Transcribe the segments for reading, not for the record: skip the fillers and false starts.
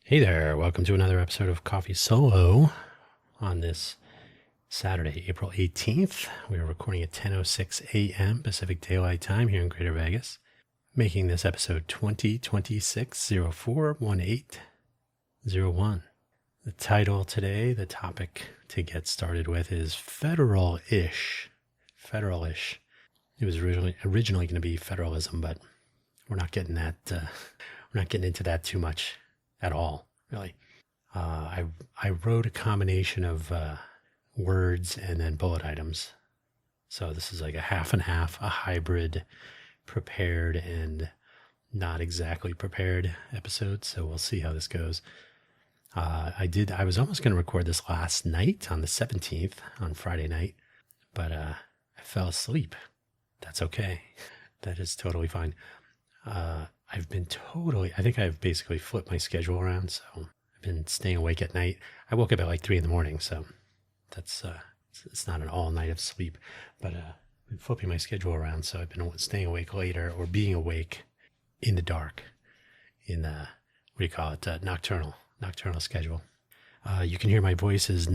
Hey there, welcome to another episode of Coffee Solo on this Saturday, April 18th. We are recording at 10:06 a.m. Pacific Daylight Time here in Greater Vegas, making this episode 2026-04-1801. The title today, the topic to get started with is Federalish. Federalish. It was originally going to be federalism, but we're not getting that. We're not getting into that too much at all, really. I wrote a combination of words and then bullet items. So this is like a half and half, a hybrid prepared and not exactly prepared episode. So we'll see how this goes. I was almost going to record this last night on the 17th on Friday night, but I fell asleep. That's okay. That is totally fine. I think I've basically flipped my schedule around. So I've been staying awake at night. I woke up at like 3 a.m. So that's, it's not an all night of sleep, but, I'm flipping my schedule around. So I've been staying awake later or being awake in the dark in nocturnal schedule. You can hear my voice is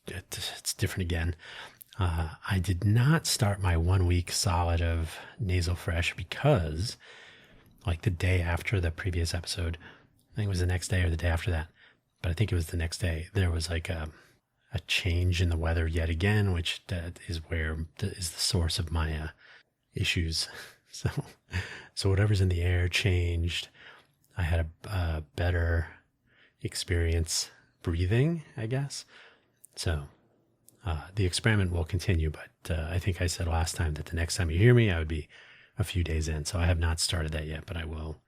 it's different again. I did not start my 1 week solid of nasal fresh because like the day after the previous episode, I think it was the next day or the day after that, but I think it was the next day, there was like a change in the weather yet again, which is the source of my issues. So whatever's in the air changed. I had a better experience breathing, I guess. So the experiment will continue, but I think I said last time that the next time you hear me, I would be a few days in. So I have not started that yet, but I will.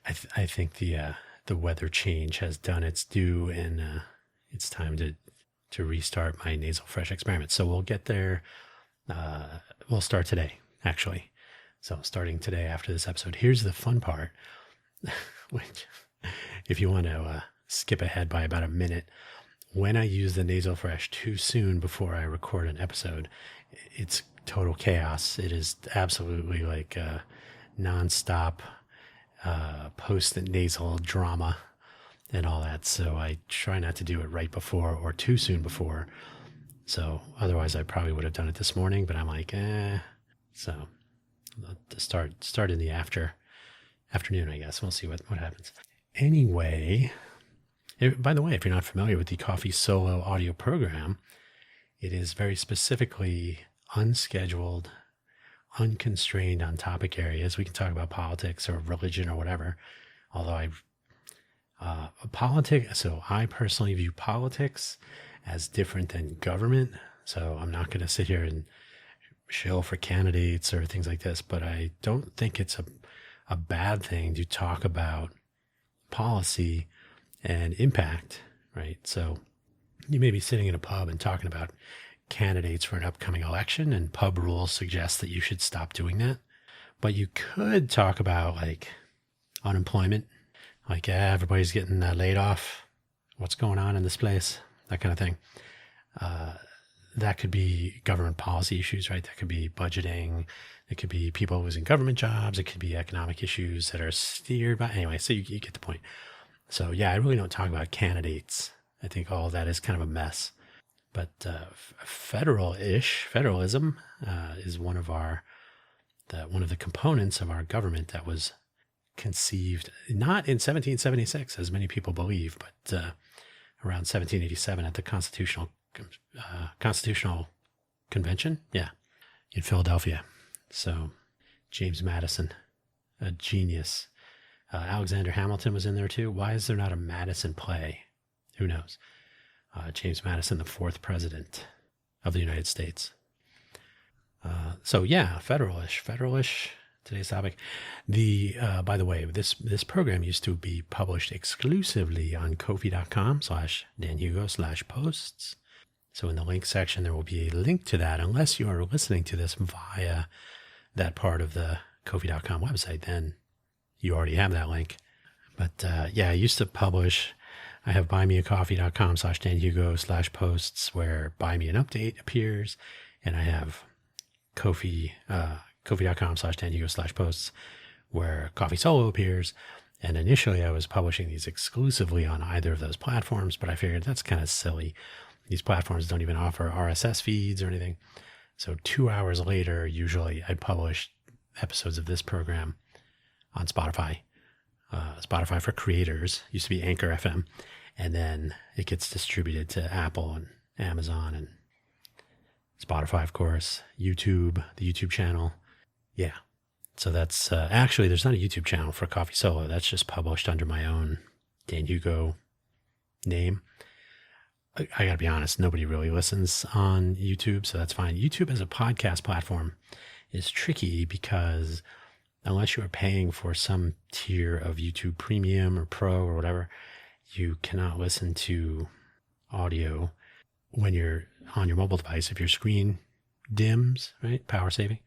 I think the weather change has done its due, and it's time to restart my nasal fresh experiment. So we'll get there. We'll start today, actually. So starting today after this episode. Here's the fun part, which if you want to skip ahead by about a minute, when I use the nasal fresh too soon before I record an episode, it's total chaos. It is absolutely like nonstop post-nasal drama and all that. So I try not to do it right before or too soon before. So otherwise I probably would have done it this morning, but I'm like, So to start in the afternoon, I guess. We'll see what happens. Anyway, by the way, if you're not familiar with the Coffee Solo audio program, it is very specifically unscheduled, unconstrained on topic areas. We can talk about politics or religion or whatever. Although so I personally view politics as different than government. So I'm not going to sit here and shill for candidates or things like this, but I don't think it's a bad thing to talk about policy and impact, right? So you may be sitting in a pub and talking about candidates for an upcoming election, and pub rules suggest that you should stop doing that. But you could talk about like unemployment, like everybody's getting laid off. What's going on in this place? That kind of thing. That could be government policy issues, right? That could be budgeting. It could be people losing government jobs. It could be economic issues that are steered by. Anyway, so you get the point. So yeah, I really don't talk about candidates. I think all of that is kind of a mess. But federalism is one of the components of our government that was conceived not in 1776, as many people believe, but around 1787 at the Constitutional Convention, in Philadelphia. So James Madison, a genius. Alexander Hamilton was in there too. Why is there not a Madison play? Who knows? James Madison, the fourth president of the United States. Federalish, today's topic. By the way, this program used to be published exclusively on kofi.com/danhugo/posts. So in the link section, there will be a link to that. Unless you are listening to this via that part of the kofi.com website, then you already have that link. But I used to publish. I have buymeacoffee.com/danhugo/posts where buy me an update appears. And I have kofi.com/danhugo/posts where Coffee Solo appears. And initially I was publishing these exclusively on either of those platforms, but I figured that's kind of silly. These platforms don't even offer RSS feeds or anything. So 2 hours later, usually I'd publish episodes of this program on Spotify. Spotify for Creators, used to be Anchor FM. And then it gets distributed to Apple and Amazon and Spotify, of course, YouTube, the YouTube channel. Yeah. So that's actually, there's not a YouTube channel for Coffee Solo. That's just published under my own Dan Hugo name. I got to be honest, nobody really listens on YouTube, so that's fine. YouTube as a podcast platform is tricky because unless you are paying for some tier of YouTube Premium or Pro or whatever, you cannot listen to audio when you're on your mobile device if your screen dims, right? Power saving.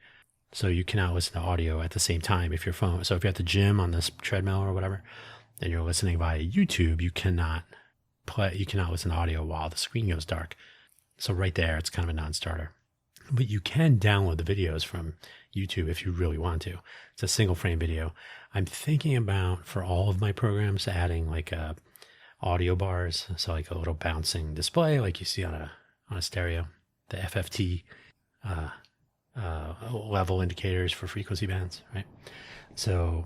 So you cannot listen to audio at the same time if your phone. So if you're at the gym on this treadmill or whatever, and you're listening via YouTube, you cannot listen to audio while the screen goes dark. So right there, it's kind of a non-starter. But you can download the videos from YouTube if you really want to. It's a single frame video. I'm thinking about, for all of my programs, adding like audio bars. So like a little bouncing display like you see on a stereo, the FFT level indicators for frequency bands, right? So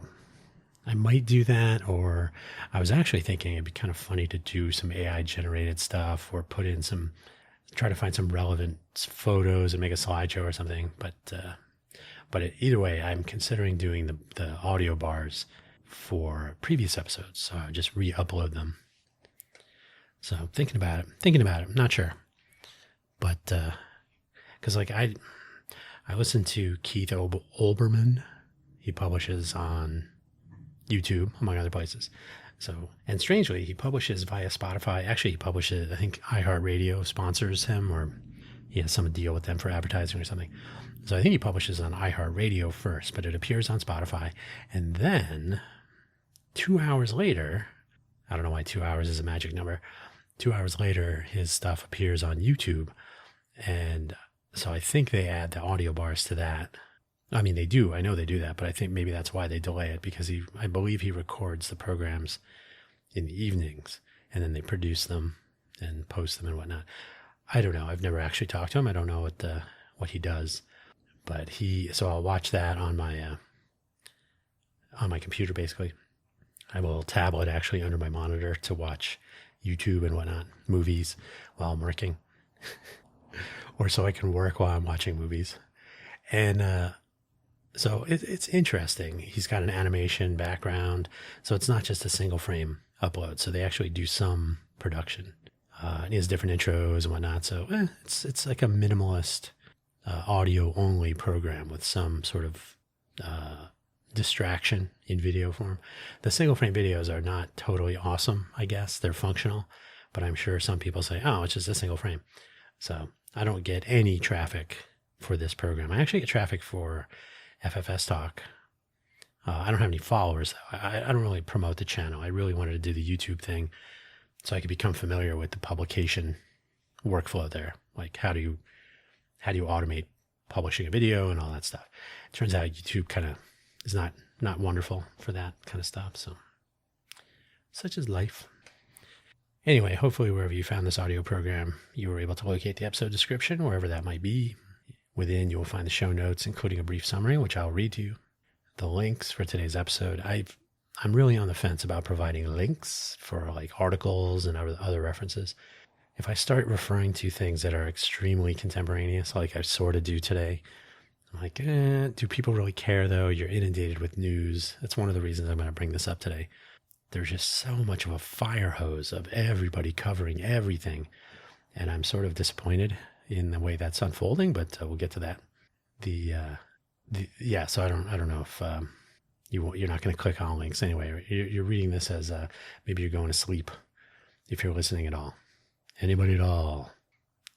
I might do that, or I was actually thinking it'd be kind of funny to do some AI generated stuff or try to find some relevant photos and make a slideshow or something. But either way, I'm considering doing the audio bars for previous episodes. So I would just re-upload them. So I'm thinking about it, not sure. But, cause like I listened to Keith Olbermann. He publishes on YouTube, among other places. So, and strangely, he publishes via Spotify. Actually, he publishes, I think iHeartRadio sponsors him, or he has some deal with them for advertising or something. So I think he publishes on iHeartRadio first, but it appears on Spotify. And then 2 hours later, I don't know why 2 hours is a magic number. 2 hours later, his stuff appears on YouTube. And so I think they add the audio bars to that. I mean, they do. I know they do that, but I think maybe that's why they delay it, because I believe he records the programs in the evenings and then they produce them and post them and whatnot. I don't know. I've never actually talked to him. I don't know what he does, but so I'll watch that on my computer, basically. I have a little tablet actually under my monitor to watch YouTube and whatnot, movies while I'm working, or so I can work while I'm watching movies. And, so it's interesting. He's got an animation background, so it's not just a single frame upload. So they actually do some production. And he has different intros and whatnot. So it's like a minimalist audio only program with some sort of distraction in video form. The single frame videos are not totally awesome, I guess. They're functional, but I'm sure some people say, oh, it's just a single frame. So I don't get any traffic for this program. I actually get traffic for FFS Talk. I don't have any followers, though. I don't really promote the channel. I really wanted to do the YouTube thing so I could become familiar with the publication workflow there. Like how do you automate publishing a video and all that stuff. It turns out YouTube kind of is not wonderful for that kind of stuff. So such is life. Anyway, hopefully wherever you found this audio program, you were able to locate the episode description, wherever that might be. Within, you will find the show notes, including a brief summary, which I'll read to you. The links for today's episode. I'm really on the fence about providing links for like articles and other references. If I start referring to things that are extremely contemporaneous, like I sort of do today, I'm like, do people really care though? You're inundated with news. That's one of the reasons I'm going to bring this up today. There's just so much of a fire hose of everybody covering everything. And I'm sort of disappointed in the way that's unfolding, but we'll get to that. So I don't know if you're not going to click on links anyway. You're reading this as maybe you're going to sleep if you're listening at all. Anybody at all?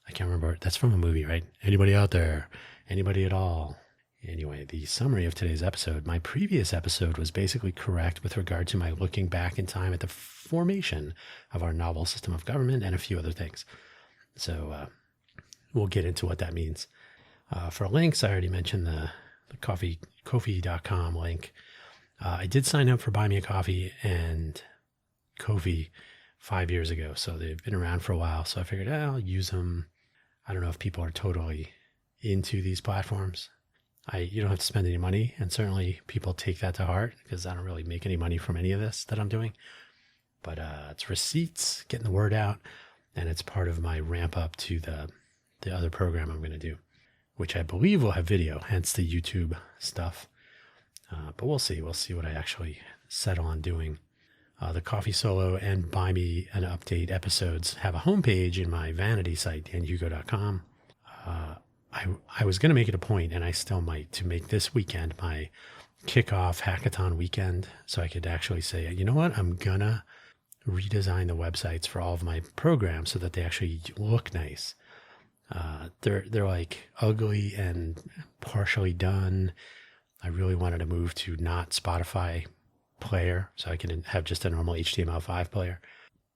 I can't remember. That's from a movie, right? Anybody out there? Anybody at all? Anyway, the summary of today's episode. My previous episode was basically correct with regard to my looking back in time at the formation of our novel system of government and a few other things. So we'll get into what that means. For links, I already mentioned the Ko-fi.com link. I did sign up for Buy Me a Coffee and Ko-fi 5 years ago, so they've been around for a while. So I figured I'll use them. I don't know if people are totally into these platforms. You don't have to spend any money, and certainly people take that to heart because I don't really make any money from any of this that I'm doing. But it's receipts, getting the word out, and it's part of my ramp up to the other program I'm going to do, which I believe will have video, hence the YouTube stuff. But we'll see. We'll see what I actually settle on doing. The Coffee Solo and Buy Me an Update episodes have a homepage in my vanity site, danhugo.com. I was going to make it a point, and I still might, to make this weekend my kickoff hackathon weekend, so I could actually say, you know what, I'm going to redesign the websites for all of my programs so that they actually look nice. They're like ugly and partially done. I really wanted to move to not Spotify player, so I can have just a normal HTML5 player.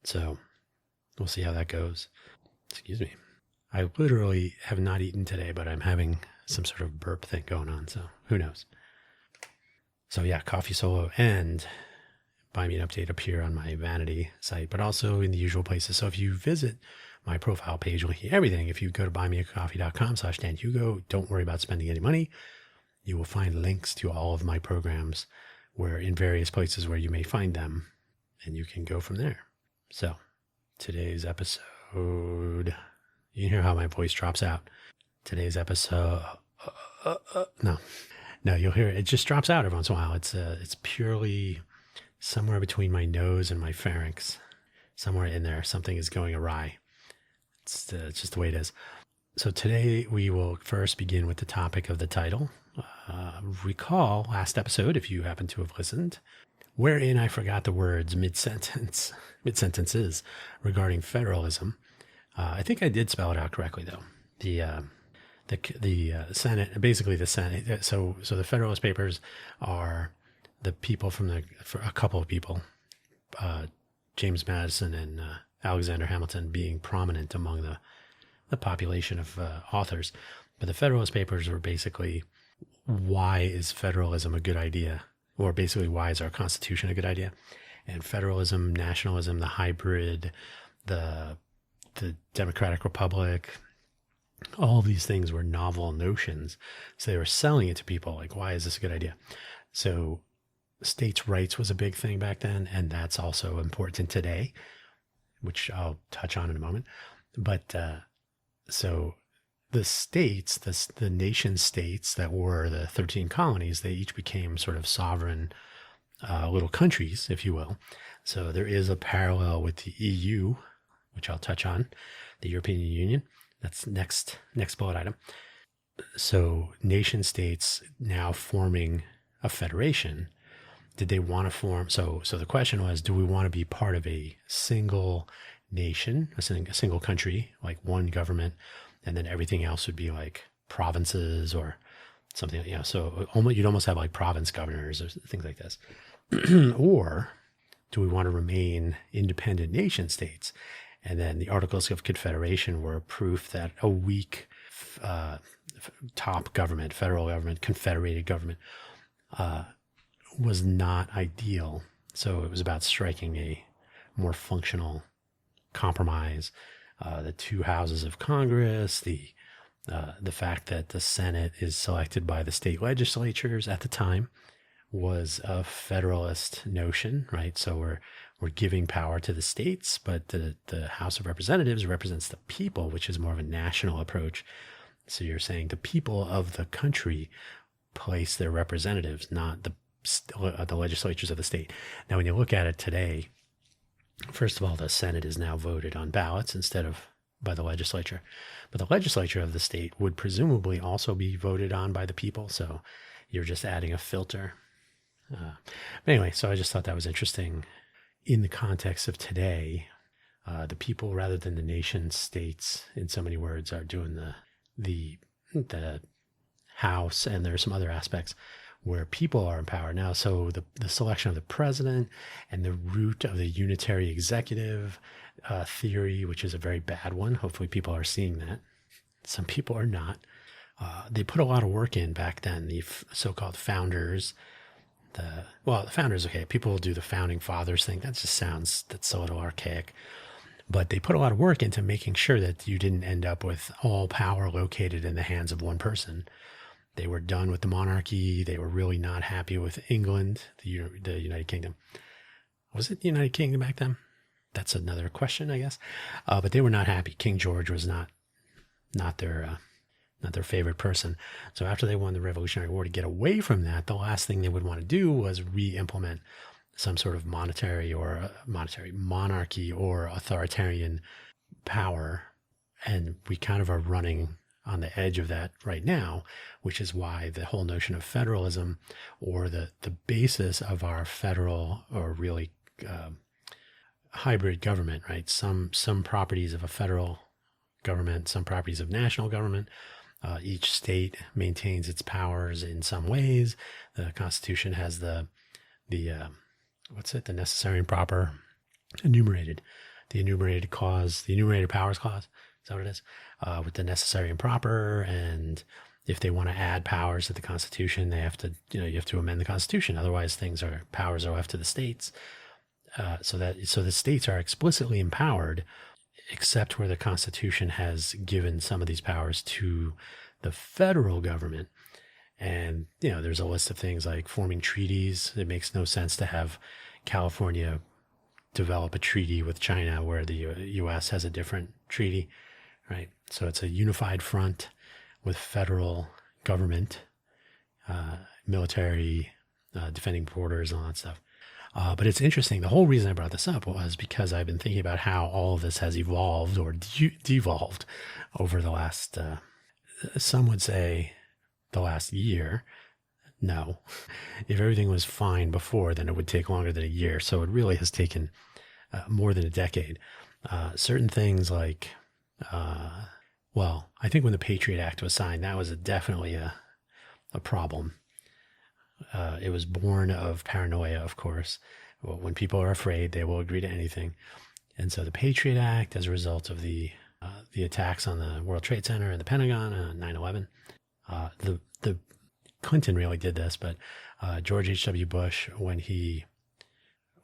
So we'll see how that goes. Excuse me. I literally have not eaten today, but I'm having some sort of burp thing going on, so who knows. So yeah, Coffee Solo and Buy Me an Update appear on my vanity site, but also in the usual places. So if you visit my profile page, linking everything, if you go to buymeacoffee.com/danhugo, don't worry about spending any money. You will find links to all of my programs where in various places where you may find them, and you can go from there. So today's episode, you can hear how my voice drops out. Today's episode, no, you'll hear it. It just drops out every once in a while. It's purely somewhere between my nose and my pharynx, somewhere in there. Something is going awry. It's just the way it is. So today we will first begin with the topic of the title. Recall last episode, if you happen to have listened, wherein I forgot the words mid-sentences regarding federalism. I think I did spell it out correctly, though. The Senate, basically the Senate. So the Federalist Papers are the people for a couple of people, James Madison and Alexander Hamilton being prominent among the population of authors. But the Federalist Papers were basically, why is federalism a good idea? Or basically, why is our Constitution a good idea? And federalism, nationalism, the hybrid, the Democratic Republic, all of these things were novel notions. So they were selling it to people like, why is this a good idea? So states' rights was a big thing back then, and that's also important today, which I'll touch on in a moment. But so the states, the nation states that were the 13 colonies, they each became sort of sovereign little countries, if you will. So there is a parallel with the EU, which I'll touch on, the European Union. That's next bullet item. So nation states now forming a federation. Did they want to form? So the question was, do we want to be part of a single nation, a single country, like one government, and then everything else would be like provinces or something, so you'd almost have like province governors or things like this. Or do we want to remain independent nation states? And then the Articles of Confederation were proof that a weak top government, federal government, confederated government, was not ideal. So it was about striking a more functional compromise. The two houses of Congress, the fact that the Senate is selected by the state legislatures at the time was a federalist notion, right? So we're giving power to the states, but the House of Representatives represents the people, which is more of a national approach. So you're saying the people of the country place their representatives, not the legislatures of the state. Now, when you look at it today, first of all, the Senate is now voted on ballots instead of by the legislature. But the legislature of the state would presumably also be voted on by the people. So you're just adding a filter. Anyway, so I just thought that was interesting in the context of today. The people, rather than the nation states, in so many words, are doing the House, and there are some other aspects where people are in power now. So the selection of the president and the root of the unitary executive theory, which is a very bad one. Hopefully people are seeing that. Some people are not. They put a lot of work in back then, the so-called founders, the founders, okay, people will do the founding fathers thing. That just sounds, that's a little archaic. But they put a lot of work into making sure that you didn't end up with all power located in the hands of one person. They were done with the monarchy. They were really not happy with England, the United Kingdom. Was it the United Kingdom back then? That's another question, I guess. But they were not happy. King George was not their favorite person. So after they won the Revolutionary War, to get away from that, the last thing they would want to do was re-implement some sort of monarchy or authoritarian power. And we kind of are running on the edge of that right now, which is why the whole notion of federalism, or the basis of our federal, or really hybrid government, right? Some properties of a federal government, some properties of national government. Each state maintains its powers in some ways. The Constitution has the necessary and proper enumerated, the enumerated powers clause. Is that what it is? With the necessary and proper, and if they want to add powers to the Constitution, they have to, you have to amend the Constitution. Otherwise, powers are left to the states. So the states are explicitly empowered, except where the Constitution has given some of these powers to the federal government. And, there's a list of things like forming treaties. It makes no sense to have California develop a treaty with China where the U.S. has a different treaty, right? So it's a unified front with federal government, military, defending borders, and all that stuff. But it's interesting. The whole reason I brought this up was because I've been thinking about how all of this has evolved or devolved over the last, some would say the last year. No, if everything was fine before, then it would take longer than a year. So it really has taken more than a decade. Certain things like, I think when the Patriot Act was signed, that was definitely a problem. It was born of paranoia, of course. When people are afraid, they will agree to anything. And so the Patriot Act, as a result of the attacks on the World Trade Center and the Pentagon on 9/11, the Clinton really did this, but George H.W. Bush, when he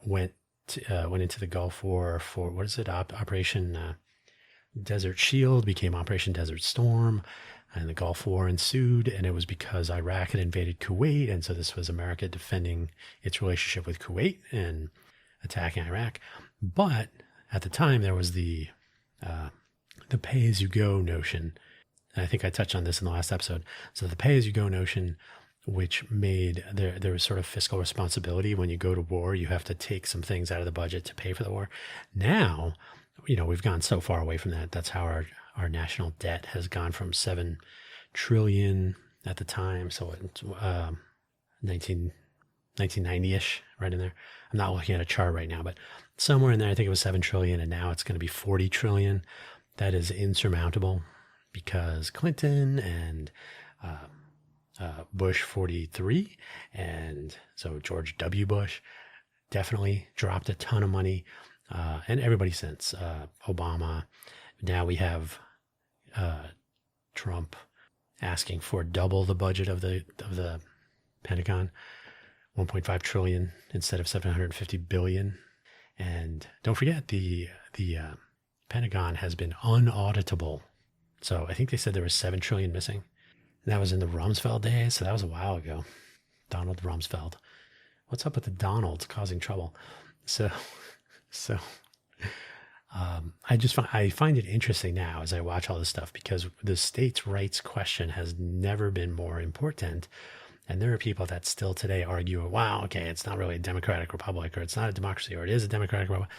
went into the Gulf War for, Operation Desert Shield, became Operation Desert Storm, and the Gulf War ensued, and it was because Iraq had invaded Kuwait, and so this was America defending its relationship with Kuwait and attacking Iraq. But at the time, there was the pay-as-you-go notion, and I think I touched on this in the last episode. So the pay-as-you-go notion, which made there was sort of fiscal responsibility. When you go to war, you have to take some things out of the budget to pay for the war. Now, we've gone so far away from that. That's how our national debt has gone from $7 trillion at the time. So 1990-ish, right in there. I'm not looking at a chart right now, but somewhere in there, I think it was $7 trillion, and now it's going to be $40 trillion. That is insurmountable because Clinton and Bush 43, and so George W. Bush definitely dropped a ton of money, and everybody since, Obama. Now we have Trump asking for double the budget of the Pentagon, 1.5 trillion instead of 750 billion. And don't forget the Pentagon has been unauditable. So I think they said there was 7 trillion missing. And that was in the Rumsfeld days, so that was a while ago. Donald Rumsfeld. What's up with the Donalds causing trouble? So I find it interesting now as I watch all this stuff, because the states' rights question has never been more important. And there are people that still today argue, wow, okay, it's not really a democratic republic, or it's not a democracy, or it is a democratic republic.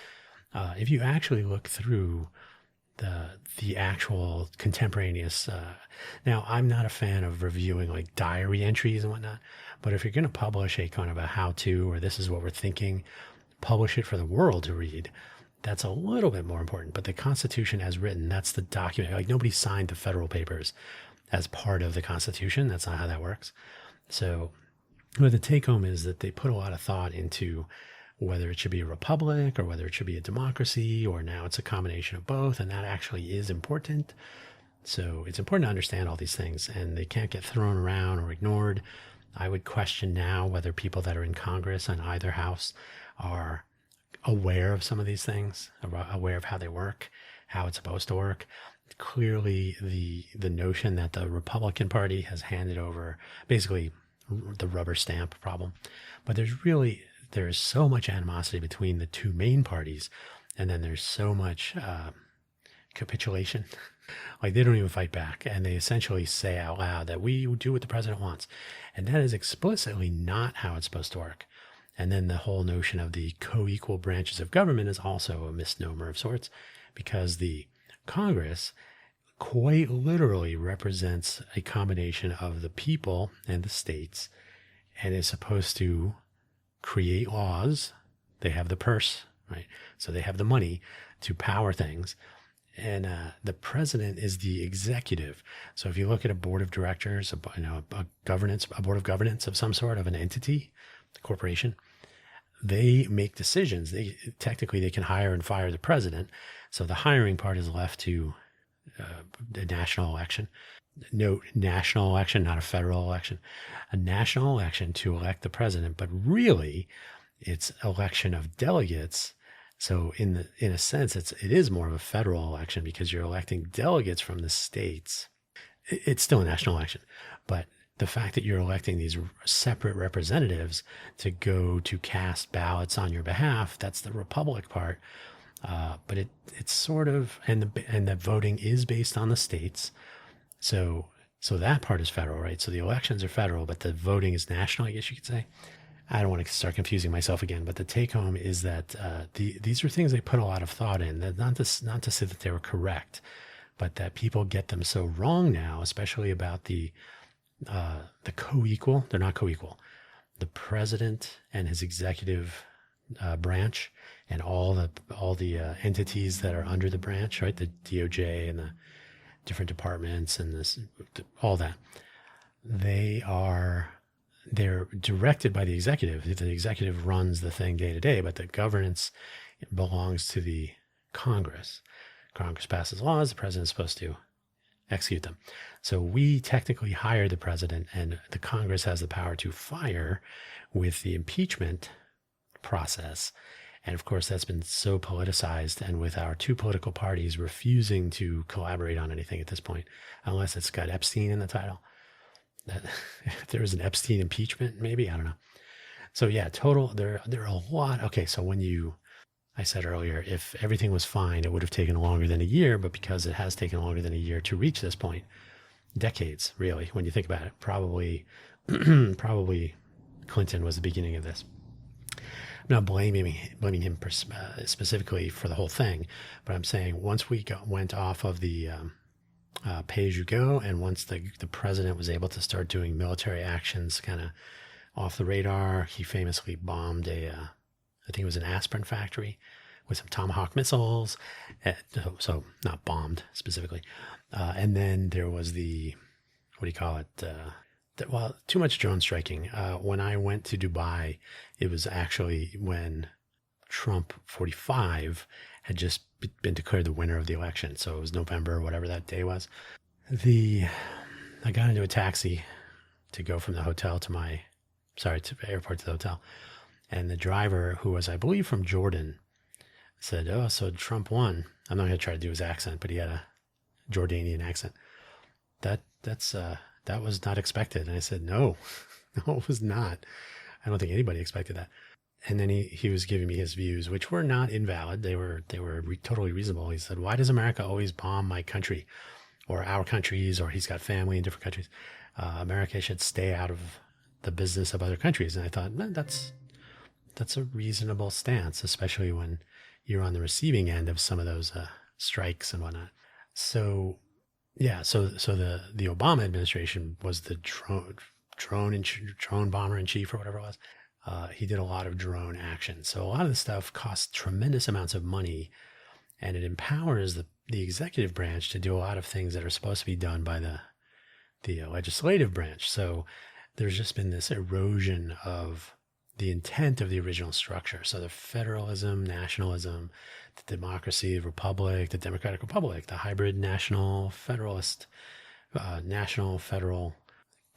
If you actually look through the actual contemporaneous, now I'm not a fan of reviewing like diary entries and whatnot, but if you're going to publish a kind of a how-to, or this is what we're thinking, publish it for the world to read. That's a little bit more important. But the Constitution as written, that's the document. Like, nobody signed the federal papers as part of the Constitution. That's not how that works. So the take home is that they put a lot of thought into whether it should be a republic or whether it should be a democracy, or now it's a combination of both. And that actually is important. So it's important to understand all these things, and they can't get thrown around or ignored. I would question now whether people that are in Congress on either house are aware of some of these things, aware of how they work, how it's supposed to work. Clearly, the notion that the Republican Party has handed over basically the rubber stamp problem, but there's so much animosity between the two main parties, and then there's so much capitulation. Like they don't even fight back, and they essentially say out loud that we do what the president wants, and that is explicitly not how it's supposed to work. And then the whole notion of the co-equal branches of government is also a misnomer of sorts, because the Congress quite literally represents a combination of the people and the states, and is supposed to create laws. They have the purse, right? So they have the money to power things. And the president is the executive. So if you look at a board of directors, a board of governance of some sort of an entity, the corporation, they make decisions. They can hire and fire the president. So the hiring part is left to a national election. No, national election, not a federal election. A national election to elect the president, but really, it's election of delegates. So in a sense, it is more of a federal election because you're electing delegates from the states. It's still a national election, but the fact that you're electing these separate representatives to go to cast ballots on your behalf, that's the republic part. But it's sort of, and the voting is based on the states. So that part is federal, right? So the elections are federal, but the voting is national, I guess you could say. I don't want to start confusing myself again, but the take home is that these are things they put a lot of thought in. Not to say that they were correct, but that people get them so wrong now, especially about the co-equal. They're not co-equal. The president and his executive branch and all the entities that are under the branch, right? The DOJ and the different departments and all that. They're directed by the executive. The executive runs the thing day to day, but the governance belongs to the Congress. Congress passes laws. The president's supposed to execute them. So we technically hire the president, and the Congress has the power to fire with the impeachment process. And of course, that's been so politicized, and with our two political parties refusing to collaborate on anything at this point, unless it's got Epstein in the title. If there was an Epstein impeachment, maybe, I don't know. So yeah, there are a lot. Okay, so I said earlier, if everything was fine, it would have taken longer than a year, but because it has taken longer than a year to reach this point, decades, really, when you think about it, probably Clinton was the beginning of this. I'm not blaming him specifically for the whole thing, but I'm saying once we went off of the pay as you go, and once the president was able to start doing military actions kind of off the radar, he famously bombed I think it was an aspirin factory with some Tomahawk missiles. So not bombed specifically. And then there was what do you call it? Too much drone striking. When I went to Dubai, it was actually when Trump 45 had just been declared the winner of the election. So it was November or whatever that day was. I got into a taxi to go from the hotel to the airport to the hotel. And the driver, who was, I believe, from Jordan, said, "Oh, so Trump won." I'm not going to try to do his accent, but he had a Jordanian accent. That was not expected. And I said, no, it was not. I don't think anybody expected that. And then he was giving me his views, which were not invalid. They were totally reasonable. He said, "Why does America always bomb my country or our countries?" Or he's got family in different countries. America should stay out of the business of other countries. And I thought, that's a reasonable stance, especially when you're on the receiving end of some of those strikes and whatnot. So, yeah, so the Obama administration was the drone bomber in chief or whatever it was. He did a lot of drone action. So a lot of this stuff costs tremendous amounts of money, and it empowers the executive branch to do a lot of things that are supposed to be done by the legislative branch. So there's just been this erosion of the intent of the original structure. So the federalism, nationalism, the democracy, the republic, the democratic republic, the hybrid national federalist, national federal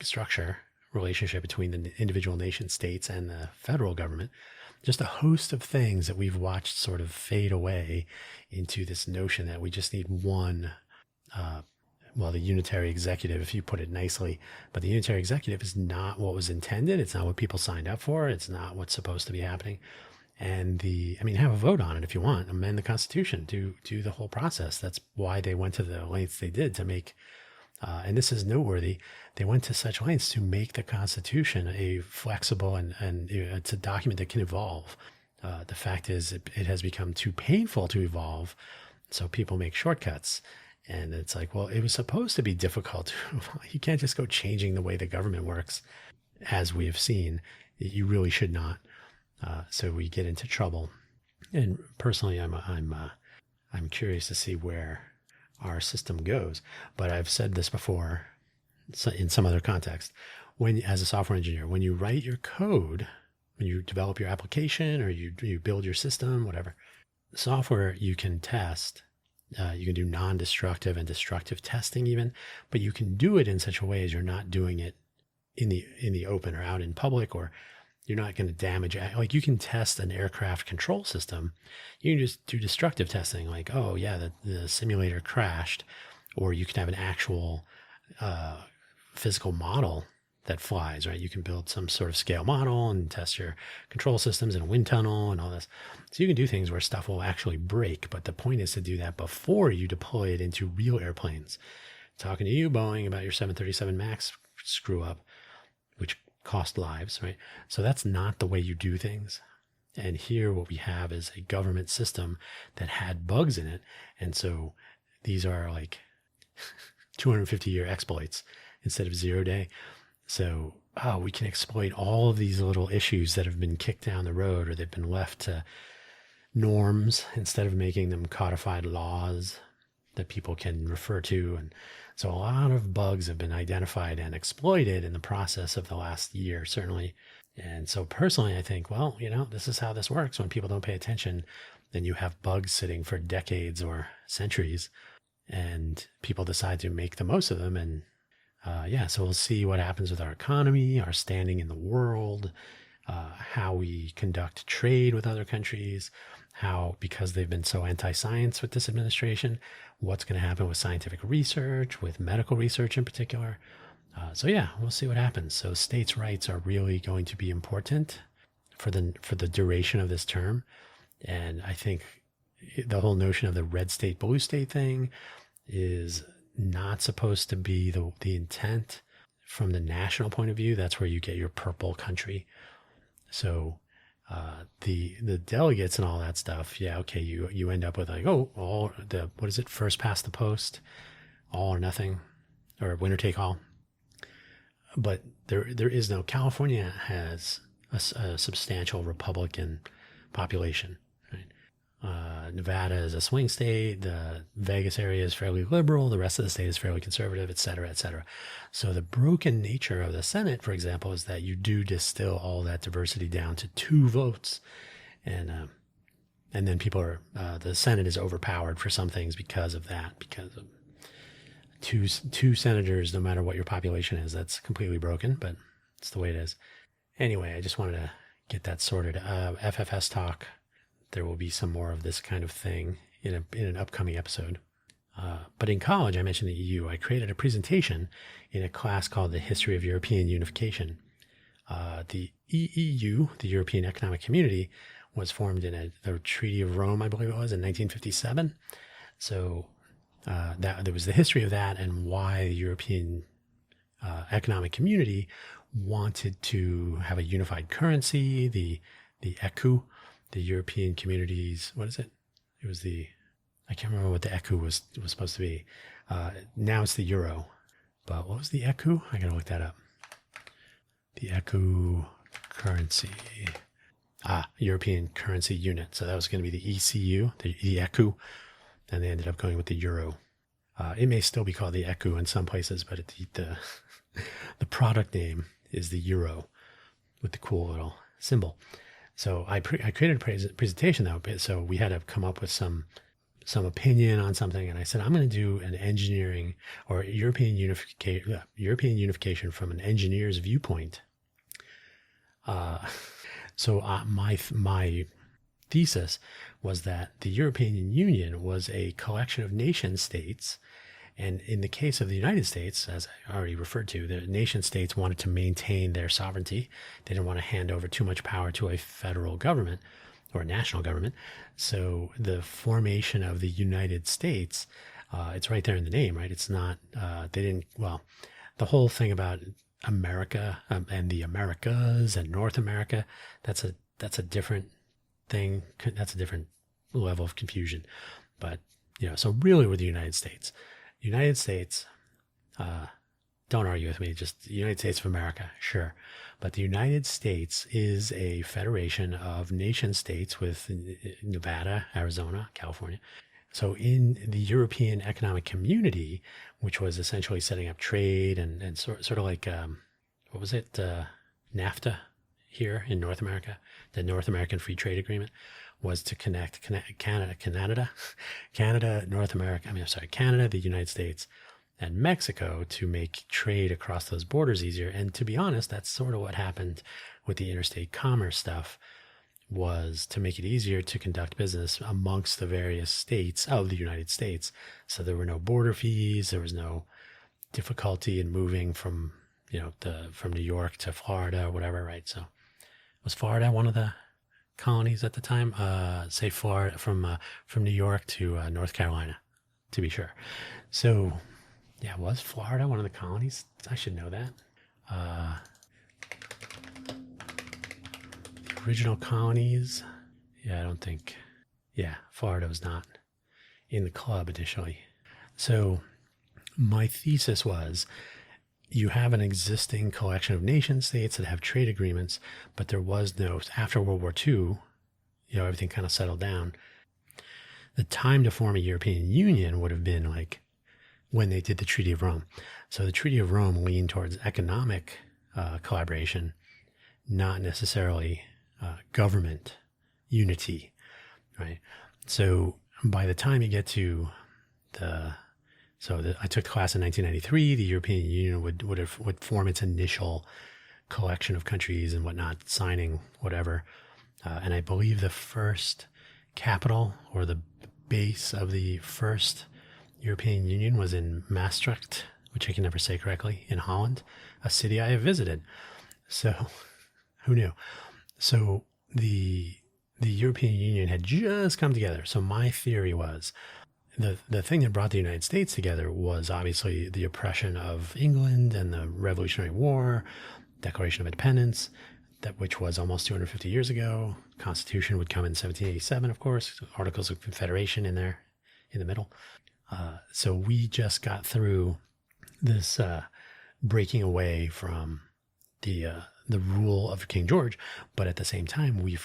structure, relationship between the individual nation states and the federal government. Just a host of things that we've watched sort of fade away into this notion that we just need one, the unitary executive, if you put it nicely. But the unitary executive is not what was intended. It's not what people signed up for. It's not what's supposed to be happening. And have a vote on it if you want. Amend the Constitution. Do the whole process. That's why they went to the lengths they did to make, and this is noteworthy, they went to such lengths to make the Constitution a flexible and it's a document that can evolve. The fact is it has become too painful to evolve, so people make shortcuts. And it's like, well, it was supposed to be difficult. You can't just go changing the way the government works, as we have seen. You really should not. So we get into trouble. And personally, I'm curious to see where our system goes. But I've said this before in some other context. As a software engineer, when you write your code, when you develop your application or you build your system, whatever, software you can test. You can do non-destructive and destructive testing even, but you can do it in such a way as you're not doing it in the open or out in public, or you're not going to damage it. Like, you can test an aircraft control system. You can just do destructive testing, like, oh yeah, the simulator crashed, or you can have an actual physical model that flies, right? You can build some sort of scale model and test your control systems in a wind tunnel and all this. So you can do things where stuff will actually break, but the point is to do that before you deploy it into real airplanes. Talking to you, Boeing, about your 737 MAX screw up, which cost lives, right? So that's not the way you do things. And here what we have is a government system that had bugs in it. And so these are like 250-year exploits instead of 0 day. So, we can exploit all of these little issues that have been kicked down the road, or they've been left to norms instead of making them codified laws that people can refer to. And so a lot of bugs have been identified and exploited in the process of the last year, certainly. And so personally, I think, well, this is how this works. When people don't pay attention, then you have bugs sitting for decades or centuries, and people decide to make the most of them. And so we'll see what happens with our economy, our standing in the world, how we conduct trade with other countries, how, because they've been so anti-science with this administration, what's going to happen with scientific research, with medical research in particular. We'll see what happens. So states' rights are really going to be important for the duration of this term. And I think the whole notion of the red state, blue state thing is not supposed to be the intent from the national point of view. That's where you get your purple country. So the delegates and all that stuff, you end up with like, first past the post, all or nothing, or winner take all. But there is no. California has a substantial Republican population. Nevada is a swing state. The Vegas area is fairly liberal. The rest of the state is fairly conservative, et cetera, et cetera. So the broken nature of the Senate, for example, is that you do distill all that diversity down to 2 votes. And then people are, the Senate is overpowered for some things because of that, because of two senators, no matter what your population is. That's completely broken, but it's the way it is. Anyway, I just wanted to get that sorted. FFS talk. There will be some more of this kind of thing in an upcoming episode. But in college, I mentioned the EU. I created a presentation in a class called The History of European Unification. The EU, the European Economic Community, was formed in the Treaty of Rome, I believe it was, in 1957. So there was the history of that and why the European Economic Community wanted to have a unified currency, the ECU, the European Communities, what is it? It was I can't remember what the ECU was supposed to be. Now it's the euro. But what was the ECU? I gotta look that up. The ECU currency. European Currency Unit. So that was going to be the ECU, the ECU. And they ended up going with the euro. It may still be called the ECU in some places, but the product name is the euro with the cool little symbol. So I created a presentation though, so we had to come up with some some opinion on something, and I said, I'm going to do an engineering or European unification from an engineer's viewpoint. So my thesis was that the European Union was a collection of nation states. And in the case of the United States, as I already referred to, the nation states wanted to maintain their sovereignty. They didn't want to hand over too much power to a federal government or a national government. So the formation of the United States, it's right there in the name, right? It's not, the whole thing about America and the Americas and North America, that's a different thing. That's a different level of confusion. But, so really with the United States, don't argue with me, just the United States of America, sure. But the United States is a federation of nation states with Nevada, Arizona, California. So in the European Economic Community, which was essentially setting up trade and sort of like, what was it, NAFTA here in North America, the North American Free Trade Agreement, was to connect Canada, the United States, and Mexico to make trade across those borders easier. And to be honest, that's sort of what happened with the interstate commerce stuff, was to make it easier to conduct business amongst the various states of the United States. So there were no border fees. There was no difficulty in moving from, from New York to Florida or whatever, right? So was Florida one of the colonies at the time? Say Florida, from New York to North Carolina, to be sure. So yeah, was Florida one of the colonies? I should know that. The original colonies. Yeah, I don't think. Yeah, Florida was not in the club initially. So my thesis was, you have an existing collection of nation states that have trade agreements, but there was no, after World War II, everything kind of settled down. The time to form a European Union would have been like when they did the Treaty of Rome. So the Treaty of Rome leaned towards economic collaboration, not necessarily government unity, right? So by the time you get to I took the class in 1993. The European Union would form its initial collection of countries and whatnot, signing whatever. And I believe the first capital or the base of the first European Union was in Maastricht, which I can never say correctly, in Holland, a city I have visited. So who knew? So the European Union had just come together. So my theory was, the thing that brought the United States together was obviously the oppression of England and the Revolutionary War, Declaration of Independence, which was almost 250 years ago. Constitution would come in 1787, of course, Articles of Confederation in there, in the middle. So we just got through this breaking away from the rule of King George, but at the same time we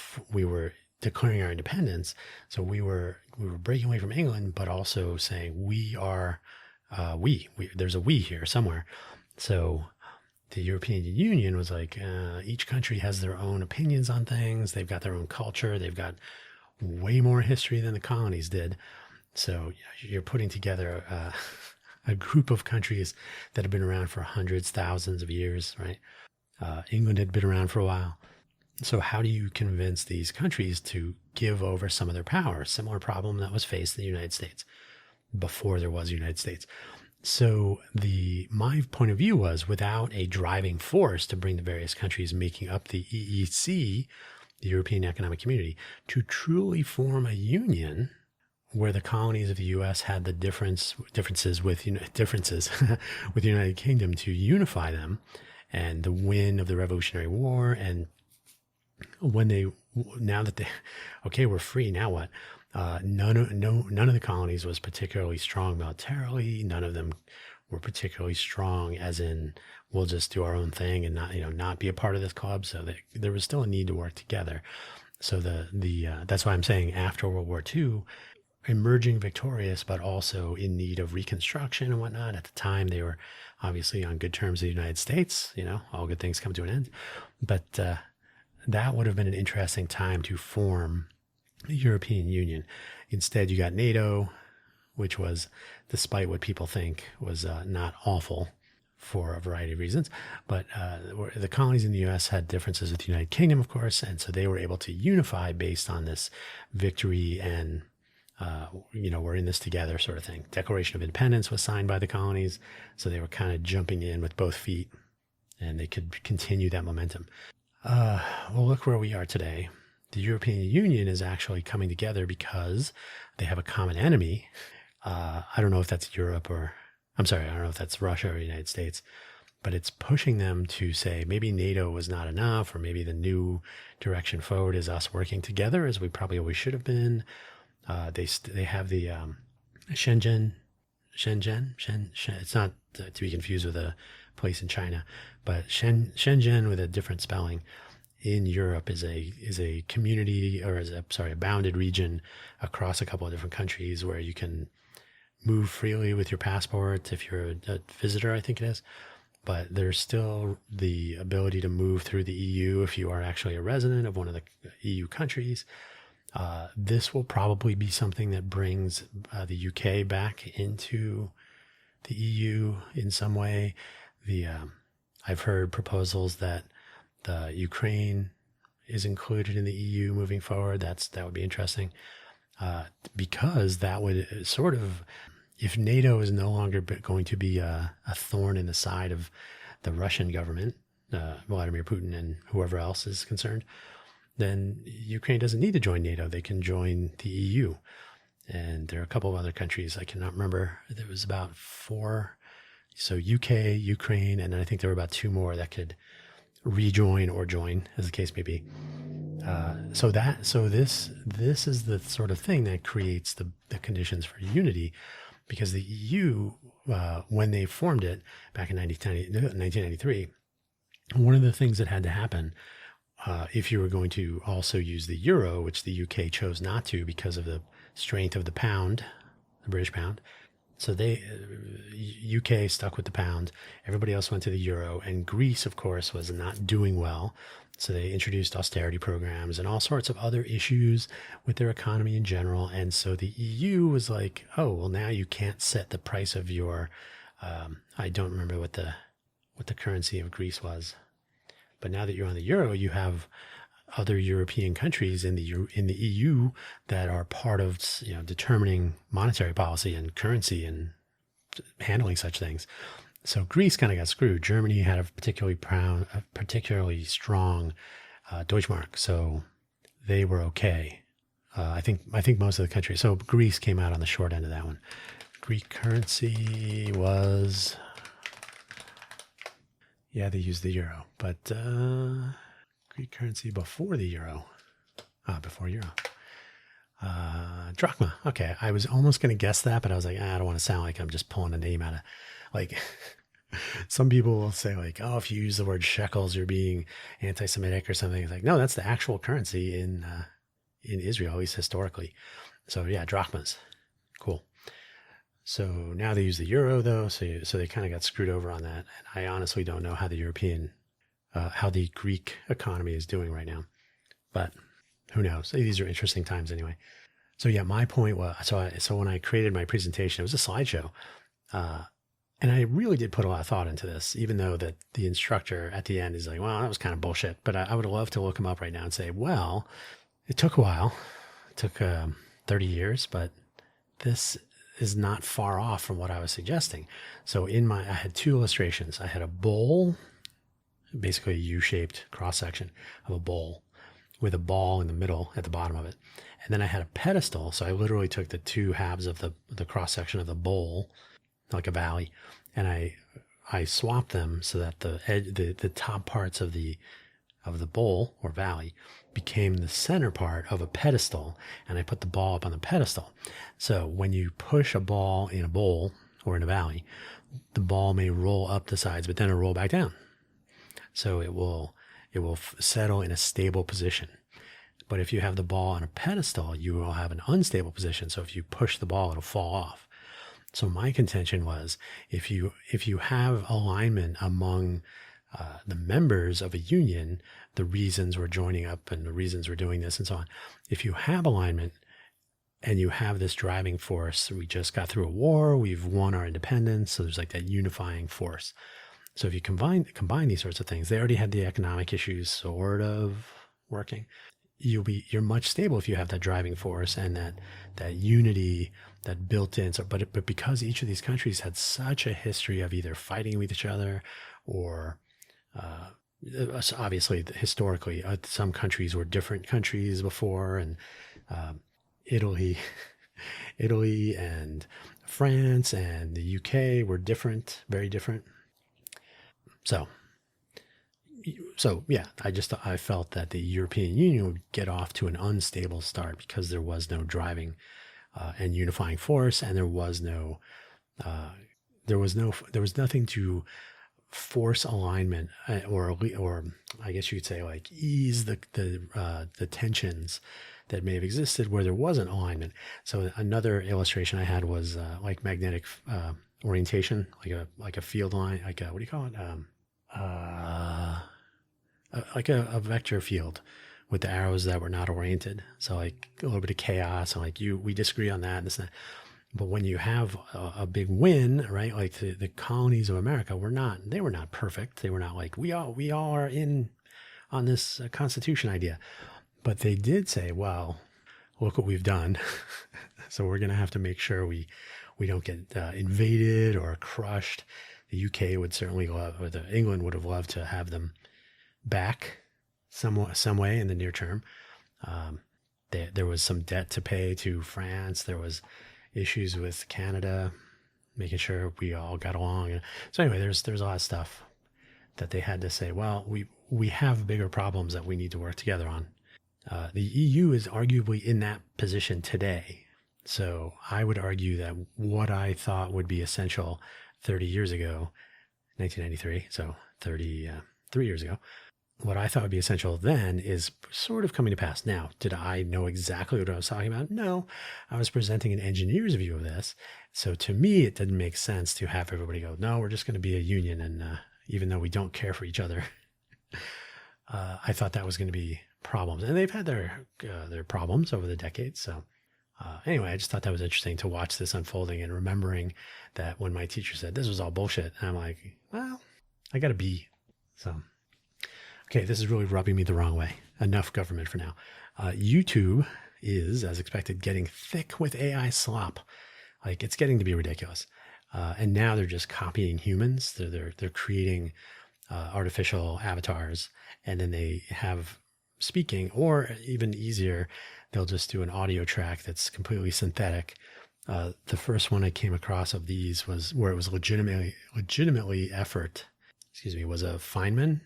were declaring our independence. So we were breaking away from England, but also saying we are there's a we here somewhere. So the European Union was like, each country has their own opinions on things. They've got their own culture. They've got way more history than the colonies did. So you're putting together a group of countries that have been around for hundreds, thousands of years, right? England had been around for a while. So how do you convince these countries to give over some of their power? Similar problem that was faced in the United States before there was a United States. So my point of view was, without a driving force to bring the various countries making up the EEC, the European Economic Community, to truly form a union where the colonies of the U.S. had the differences with the United Kingdom to unify them, and the win of the Revolutionary War, and we're free, now what? None of the colonies was particularly strong militarily. None of them were particularly strong as in, we'll just do our own thing and not be a part of this club. So there was still a need to work together. So that's why I'm saying after World War II, emerging victorious, but also in need of reconstruction and whatnot. At the time, they were obviously on good terms with the United States. All good things come to an end. But that would have been an interesting time to form the European Union. Instead, you got NATO, which was, despite what people think, was not awful for a variety of reasons. But the colonies in the U.S. had differences with the United Kingdom, of course, and so they were able to unify based on this victory and, we're in this together sort of thing. Declaration of Independence was signed by the colonies, so they were kind of jumping in with both feet, and they could continue that momentum. Well, look where we are today. The European Union is actually coming together because they have a common enemy. I don't know if that's Europe or, I don't know if that's Russia or the United States, but it's pushing them to say maybe NATO was not enough, or maybe the new direction forward is us working together as we probably always should have been. They have the Shenzhen. It's not to be confused with a place in China, but Shenzhen with a different spelling in Europe is a community, or a bounded region across a couple of different countries where you can move freely with your passport if you're a visitor, I think it is. But there's still the ability to move through the EU if you are actually a resident of one of the EU countries. This will probably be something that brings the UK back into the EU in some way. I've heard proposals that the Ukraine is included in the EU moving forward. That would be interesting, because that would sort of, if NATO is no longer going to be a thorn in the side of the Russian government, Vladimir Putin and whoever else is concerned, then Ukraine doesn't need to join NATO. They can join the EU. And there are a couple of other countries. I cannot remember. There was about 4. So UK, Ukraine, and I think there were about 2 more that could rejoin or join, as the case may be. So this is the sort of thing that creates the conditions for unity, because the EU, when they formed it back in 1993, one of the things that had to happen, if you were going to also use the euro, which the UK chose not to because of the strength of the pound, the British pound. So UK stuck with the pound. Everybody else went to the euro, and Greece, of course, was not doing well. So they introduced austerity programs and all sorts of other issues with their economy in general. And so the EU was like, oh, well, now you can't set the price of your, I don't remember what the currency of Greece was. But now that you're on the euro, you have other European countries in the EU that are part of, determining monetary policy and currency and handling such things. So Greece kind of got screwed. Germany had a particularly strong Deutschmark, so they were okay. I think most of the countries. So Greece came out on the short end of that one. Greek currency was, yeah, they used the euro, but Greek currency before the euro. Before euro. Drachma. Okay, I was almost going to guess that, but I was like, I don't want to sound like I'm just pulling a name out of, like, some people will say like, oh, if you use the word shekels, you're being anti-Semitic or something. It's like, no, that's the actual currency in Israel, at least historically. So yeah, drachmas. Cool. So now they use the euro though, so they kind of got screwed over on that. And I honestly don't know how how the Greek economy is doing right now, but who knows? These are interesting times anyway. So yeah, my point was, so when I created my presentation, it was a slideshow. And I really did put a lot of thought into this, even though that the instructor at the end is like, well, that was kind of bullshit. But I would love to look him up right now and say, well, it took a while. It took 30 years, but this is not far off from what I was suggesting. So I had 2 illustrations. I had a bowl, basically a U-shaped cross-section of a bowl with a ball in the middle at the bottom of it. And then I had a pedestal. So I literally took the 2 halves of the cross-section of the bowl, like a valley, and I swapped them so that the top parts of the bowl or valley became the center part of a pedestal, and I put the ball up on the pedestal. So when you push a ball in a bowl or in a valley, the ball may roll up the sides, but then it'll roll back down. So it will settle in a stable position. But if you have the ball on a pedestal, you will have an unstable position. So if you push the ball, it'll fall off. So my contention was, if you have alignment among the members of a union, the reasons we're joining up and the reasons we're doing this and so on. If you have alignment and you have this driving force, we just got through a war, we've won our independence, so there's like that unifying force. So if you combine these sorts of things, they already had the economic issues sort of working. You're much stable if you have that driving force and that unity that built in. So, but because each of these countries had such a history of either fighting with each other or obviously historically, some countries were different countries before, and Italy and France and the UK were different, very different. So yeah, I felt that the European Union would get off to an unstable start because there was no driving and unifying force, and there was nothing to force alignment or I guess you could say like ease the tensions that may have existed where there wasn't alignment. So another illustration I had was like magnetic orientation, like a field line, like what do you call it? Like a vector field with the arrows that were not oriented. So like a little bit of chaos, and like we disagree on that and this and that. But when you have a big win, right? Like the colonies of America they were not perfect. They were not like we all are in on this Constitution idea. But they did say, well, look what we've done. So we're going to have to make sure we don't get invaded or crushed. The UK would certainly love, or England would have loved to have them back some way in the near term. There was some debt to pay to France. There was issues with Canada, making sure we all got along. So anyway, there's a lot of stuff that they had to say, well, we have bigger problems that we need to work together on. The EU is arguably in that position today. So I would argue that what I thought would be essential 30 years ago, 1993, so 33 years ago, what I thought would be essential then is sort of coming to pass. Now, did I know exactly what I was talking about? No, I was presenting an engineer's view of this. So to me, it didn't make sense to have everybody go, no, we're just going to be a union. And even though we don't care for each other, I thought that was going to be problems. And they've had their problems over the decades. So anyway, I just thought that was interesting to watch this unfolding and remembering that when my teacher said this was all bullshit, and I'm like, well, I got a B. So, okay, this is really rubbing me the wrong way. Enough government for now. YouTube is, as expected, getting thick with AI slop. Like, it's getting to be ridiculous. And now they're just copying humans. They're creating artificial avatars, and then they have speaking, or even easier, they'll just do an audio track that's completely synthetic. The first one I came across of these was where it was legitimately effort. Was a Feynman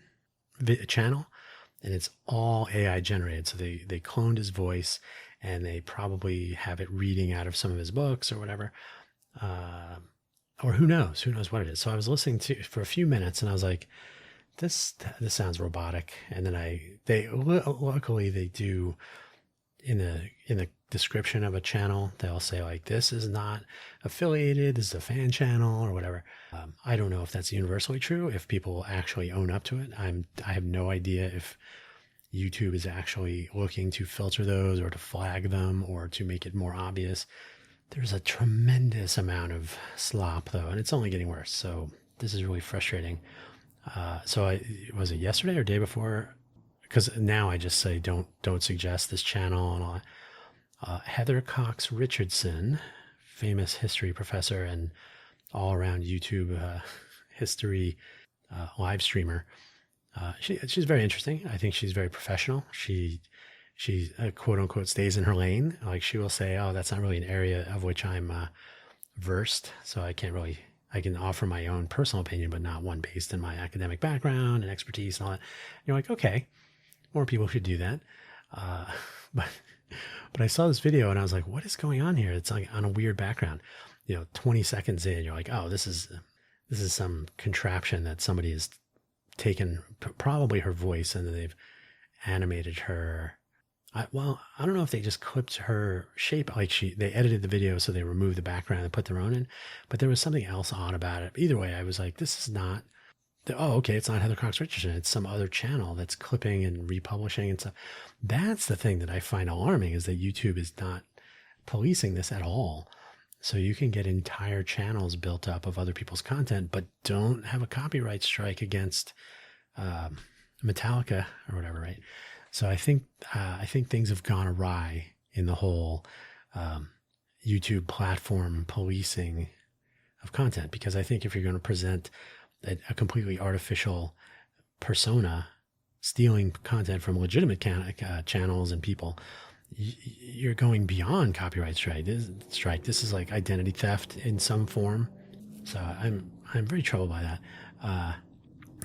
channel, and it's all AI generated. So they cloned his voice, and they probably have it reading out of some of his books or whatever. Or who knows what it is. So I was listening to for a few minutes, and I was like, this sounds robotic. And then luckily they do in the description of a channel, they'll say like, this is not affiliated, this is a fan channel or whatever. I don't know if that's universally true, if people actually own up to it. I have no idea if YouTube is actually looking to filter those or to flag them or to make it more obvious. There's a tremendous amount of slop though, and it's only getting worse. So this is really frustrating. Was it yesterday or day before? Because now I just say don't suggest this channel and all that. Heather Cox Richardson, famous history professor and all around YouTube history live streamer. She's very interesting. I think she's very professional. She quote unquote stays in her lane. Like, she will say, oh, that's not really an area of which I'm versed, so I can offer my own personal opinion, but not one based in my academic background and expertise and all that. And you're like, okay, more people should do that. But I saw this video and I was like, what is going on here? It's like on a weird background. 20 seconds in, you're like, oh, this is some contraption that somebody has taken, probably her voice, and then they've animated her. I don't know if they just clipped her shape, like they edited the video, so they removed the background and put their own in, but there was something else odd about it. Either way, I was like, this is not oh, okay, it's not Heather Cox Richardson. It's some other channel that's clipping and republishing and stuff. That's the thing that I find alarming, is that YouTube is not policing this at all. So you can get entire channels built up of other people's content, but don't have a copyright strike against Metallica or whatever, right? So I think things have gone awry in the whole YouTube platform policing of content, because I think if you're going to present a completely artificial persona stealing content from legitimate channels and people, you're going beyond copyright strike. This is like identity theft in some form. So I'm very troubled by that.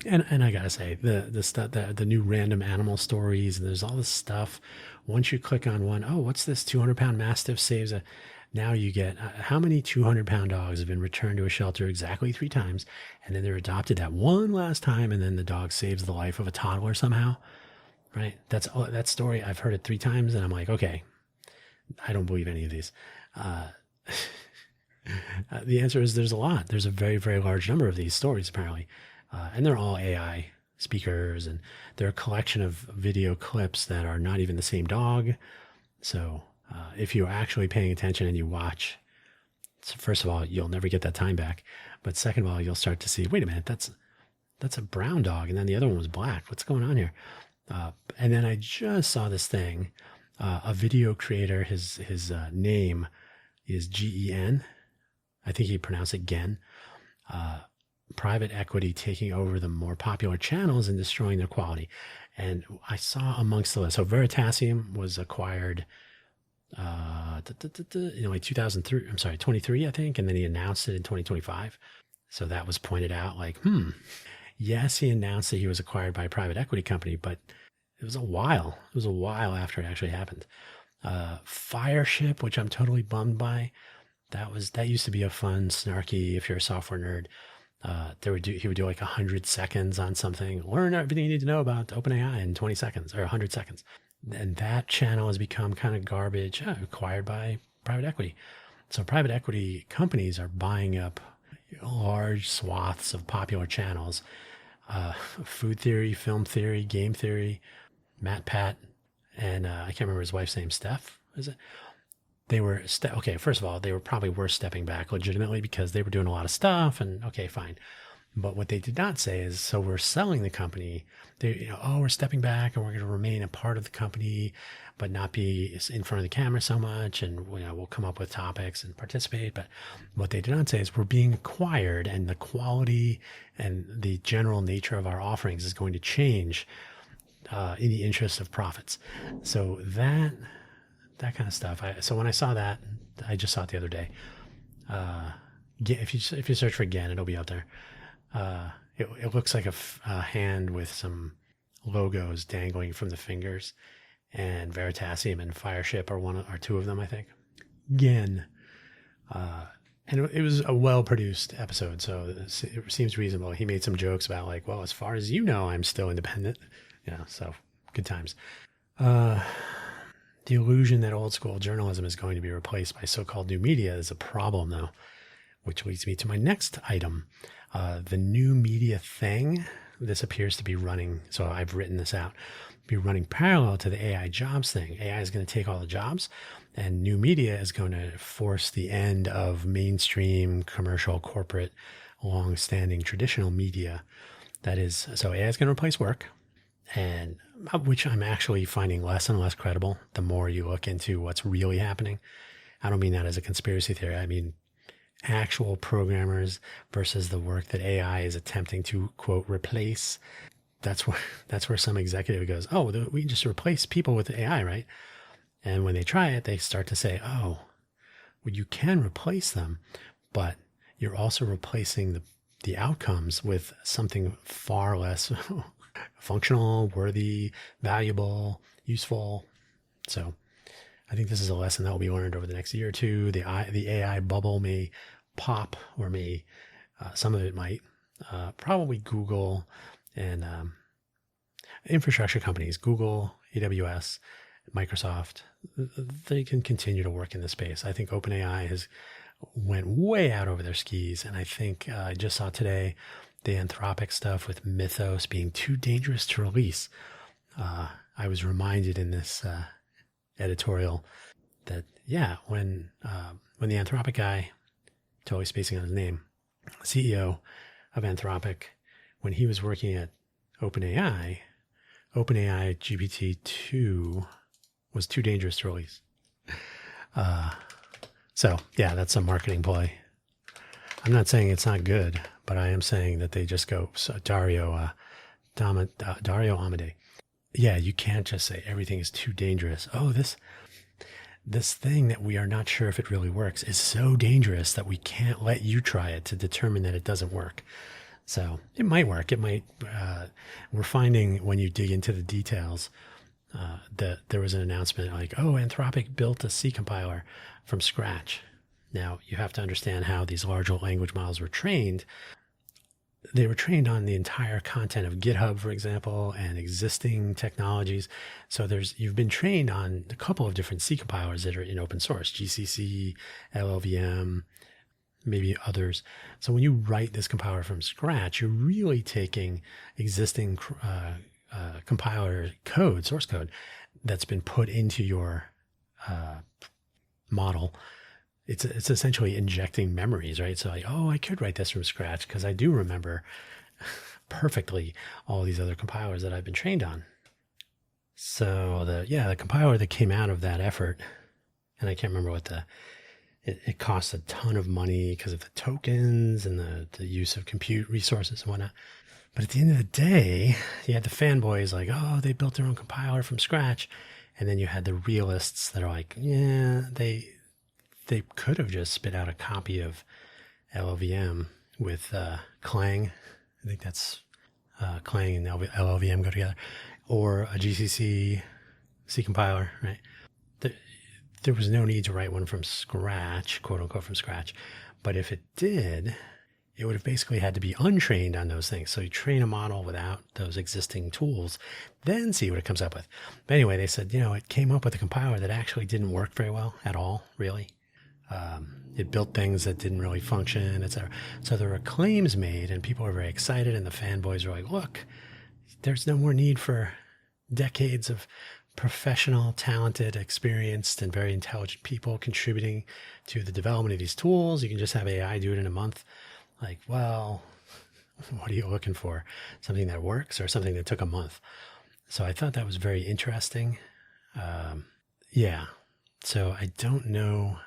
And I gotta say, the stuff, the new random animal stories, and there's all this stuff. Once you click on one, oh, what's this 200-pound Mastiff saves a, now you get how many 200-pound dogs have been returned to a shelter exactly 3 times, and then they're adopted that one last time, and then the dog saves the life of a toddler somehow, right? That story, I've heard it 3 times, and I'm like, okay, I don't believe any of these. The answer is there's a lot. There's a very, very large number of these stories, apparently. And they're all AI speakers, and they're a collection of video clips that are not even the same dog. So if you're actually paying attention and you watch, so first of all, you'll never get that time back. But second of all, you'll start to see, wait a minute, that's a brown dog, and then the other one was black. What's going on here? And then I just saw this thing. A video creator, his name is Gen. I think he pronounced it Gen. Private equity taking over the more popular channels and destroying their quality. And I saw amongst the list, so Veritasium was acquired like 2003, I'm sorry, 23, I think. And then he announced it in 2025. So that was pointed out like, yes, he announced that he was acquired by a private equity company, but it was a while. It was a while after it actually happened. Fireship, which I'm totally bummed by. That used to be a fun, snarky, if you're a software nerd, he would do like 100 seconds on something, learn everything you need to know about OpenAI in 20 seconds or 100 seconds. And that channel has become kind of garbage, acquired by private equity. So private equity companies are buying up large swaths of popular channels. Food Theory, Film Theory, Game Theory, Matt Pat, and I can't remember his wife's name, Steph, is it? They were, okay, first of all, they were probably worth stepping back legitimately because they were doing a lot of stuff, and okay, fine. But what they did not say is, so we're selling the company. We're stepping back and we're going to remain a part of the company, but not be in front of the camera so much. And we'll come up with topics and participate. But what they did not say is we're being acquired, and the quality and the general nature of our offerings is going to change in the interest of profits. So that kind of stuff. So when I saw that, I just saw it the other day. If you search for Gen, it'll be out there. It looks like a hand with some logos dangling from the fingers, and Veritasium and Fireship are 2 of them, I think. Gen. And it was a well-produced episode, so it seems reasonable. He made some jokes about like, well, as far as you know, I'm still independent. So good times. The illusion that old school journalism is going to be replaced by so-called new media is a problem, though, which leads me to my next item. The new media thing, this appears to be running, so I've written this out, be running parallel to the AI jobs thing. AI is going to take all the jobs, and new media is going to force the end of mainstream, commercial, corporate, long-standing traditional media. That is, so AI is going to replace work, and which I'm actually finding less and less credible the more you look into what's really happening. I don't mean that as a conspiracy theory. I mean actual programmers versus the work that AI is attempting to, quote, replace. That's where some executive goes, oh, we can just replace people with AI, right? And when they try it, they start to say, oh, well, you can replace them, but you're also replacing the outcomes with something far less functional, worthy, valuable, useful. So I think this is a lesson that will be learned over the next year or two. The AI bubble may pop, or may, some of it might. Probably Google and infrastructure companies, Google, AWS, Microsoft, they can continue to work in this space. I think OpenAI went way out over their skis. And I think I just saw today the Anthropic stuff with Mythos being too dangerous to release. I was reminded in this editorial that, yeah, when the Anthropic guy, totally spacing on his name, CEO of Anthropic, when he was working at OpenAI GPT-2 was too dangerous to release. So yeah, that's a marketing play. I'm not saying it's not good, but I am saying that they just go, so Dario Amodei. Yeah, you can't just say everything is too dangerous. Oh, this thing that we are not sure if it really works is so dangerous that we can't let you try it to determine that it doesn't work. So it might work. It might. We're finding when you dig into the details that there was an announcement like, oh, Anthropic built a C compiler from scratch. Now, you have to understand how these large language models were trained. They were trained on the entire content of GitHub, for example, and existing technologies. So you've been trained on a couple of different C compilers that are in open source, GCC, LLVM, maybe others. So when you write this compiler from scratch, you're really taking existing compiler code, source code, that's been put into your model. It's essentially injecting memories, right? So like, oh, I could write this from scratch because I do remember perfectly all these other compilers that I've been trained on. So the compiler that came out of that effort, and I can't remember what it costs a ton of money because of the tokens and the use of compute resources and whatnot. But at the end of the day, you had the fanboys like, oh, they built their own compiler from scratch. And then you had the realists that are like, yeah, they could have just spit out a copy of LLVM with Clang. I think that's Clang and LLVM go together. Or a GCC C compiler, right? There was no need to write one from scratch, quote unquote, from scratch. But if it did, it would have basically had to be untrained on those things. So you train a model without those existing tools, then see what it comes up with. But anyway, they said, it came up with a compiler that actually didn't work very well at all, really. It built things that didn't really function, etc. So there were claims made, and people were very excited, and the fanboys were like, look, there's no more need for decades of professional, talented, experienced, and very intelligent people contributing to the development of these tools. You can just have AI do it in a month. Like, well, what are you looking for? Something that works or something that took a month? So I thought that was very interesting. Yeah. So I don't know.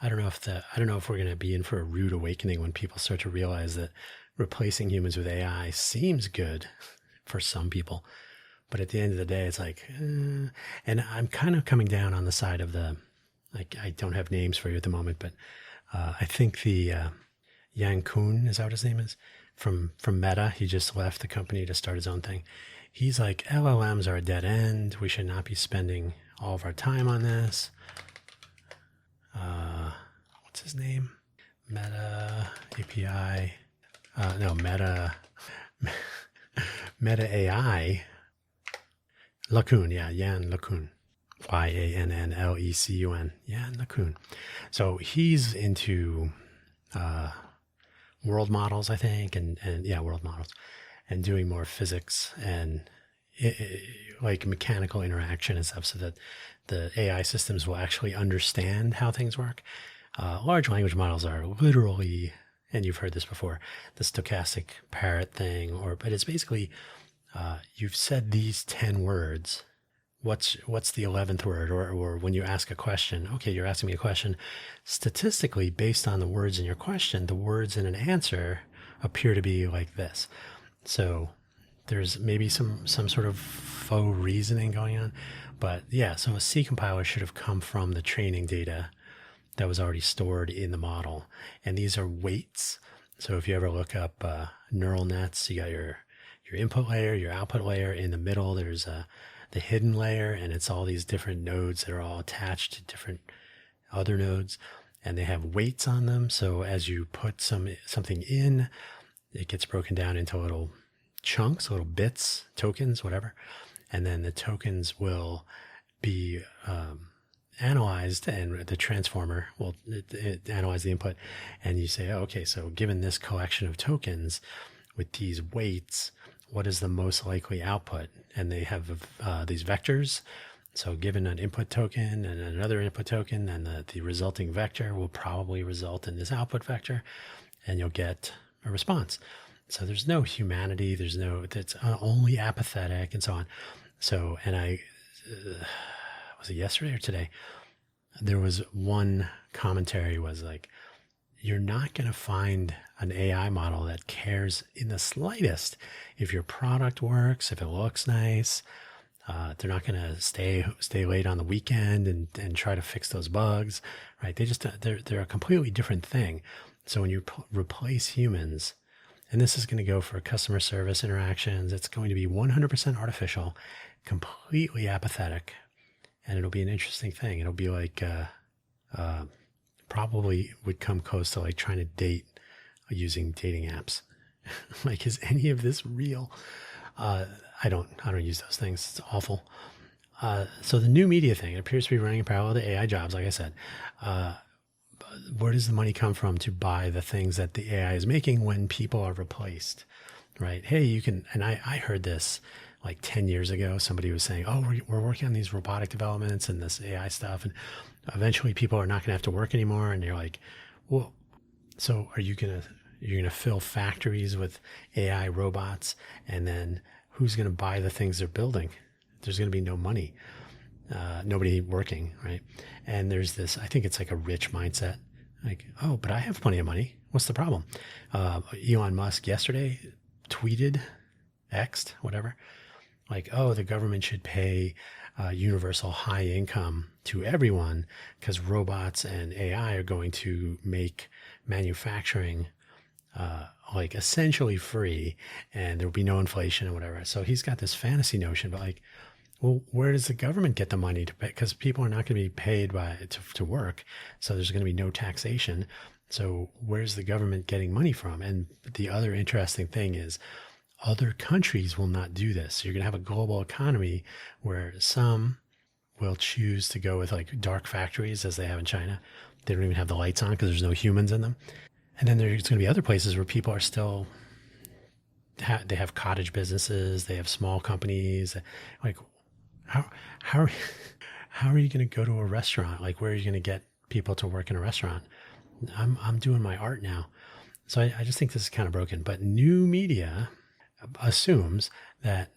I don't know if we're going to be in for a rude awakening when people start to realize that replacing humans with AI seems good for some people. But at the end of the day, it's like, and I'm kind of coming down on the side of I don't have names for you at the moment, but I think the Yang Kuhn, is that what his name is? From Meta. He just left the company to start his own thing. He's like, LLMs are a dead end. We should not be spending all of our time on this. What's his name? Meta API. Meta AI. LeCun, yeah, Yan LeCun. YANNLECUN. Yan LeCun. So he's into world models, I think, and world models, and doing more physics and like mechanical interaction and stuff, so that the AI systems will actually understand how things work. Large language models are literally, and you've heard this before, the stochastic parrot thing, but it's basically you've said these 10 words. What's the 11th word? Or when you ask a question, okay, you're asking me a question. Statistically, based on the words in your question, the words in an answer appear to be like this. So there's maybe some sort of faux reasoning going on. But yeah, so a C compiler should have come from the training data that was already stored in the model. And these are weights. So if you ever look up neural nets, you got your input layer, your output layer. In the middle, there's the hidden layer, and it's all these different nodes that are all attached to different other nodes, and they have weights on them. So as you put something in, it gets broken down into little chunks, little bits, tokens, whatever. And then the tokens will be analyzed, and the transformer will analyze the input. And you say, oh, okay, so given this collection of tokens, with these weights, what is the most likely output? And they have these vectors. So given an input token and another input token, and the resulting vector will probably result in this output vector, and you'll get a response. So there's no humanity. It's only apathetic and so on. So, and was it yesterday or today? There was one commentary was like, you're not going to find an AI model that cares in the slightest if your product works, if it looks nice. They're not going to stay late on the weekend and try to fix those bugs, right? They're a completely different thing. So when you replace humans, and this is going to go for customer service interactions, it's going to be 100% artificial, completely apathetic, and it'll be an interesting thing. It'll be like probably would come close to like trying to date using dating apps. Like, is any of this real? I don't use those things. It's awful. So the new media thing, it appears to be running in parallel to AI jobs. Like I said, where does the money come from to buy the things that the AI is making when people are replaced, right? Hey, you can, and I heard this like 10 years ago. Somebody was saying, oh, we're working on these robotic developments and this AI stuff, and eventually people are not going to have to work anymore. And you're like, well, so are you going to fill factories with AI robots, and then who's going to buy the things they're building? There's going to be no money, nobody working, right? And there's this, I think it's like a rich mindset. Like, oh, but I have plenty of money. What's the problem? Elon Musk yesterday tweeted, X'd, whatever, like, oh, the government should pay universal high income to everyone because robots and AI are going to make manufacturing like essentially free, and there will be no inflation and whatever. So he's got this fantasy notion, but like, well, where does the government get the money to pay? Because people are not going to be paid to work. So there's going to be no taxation. So where's the government getting money from? And the other interesting thing is other countries will not do this. You're going to have a global economy where some will choose to go with like dark factories as they have in China. They don't even have the lights on because there's no humans in them. And then there's going to be other places where people are still, they have cottage businesses, they have small companies. Like, how are you going to go to a restaurant? Like, where are you going to get people to work in a restaurant? I'm doing my art now. So I just think this is kind of broken. But new media assumes that,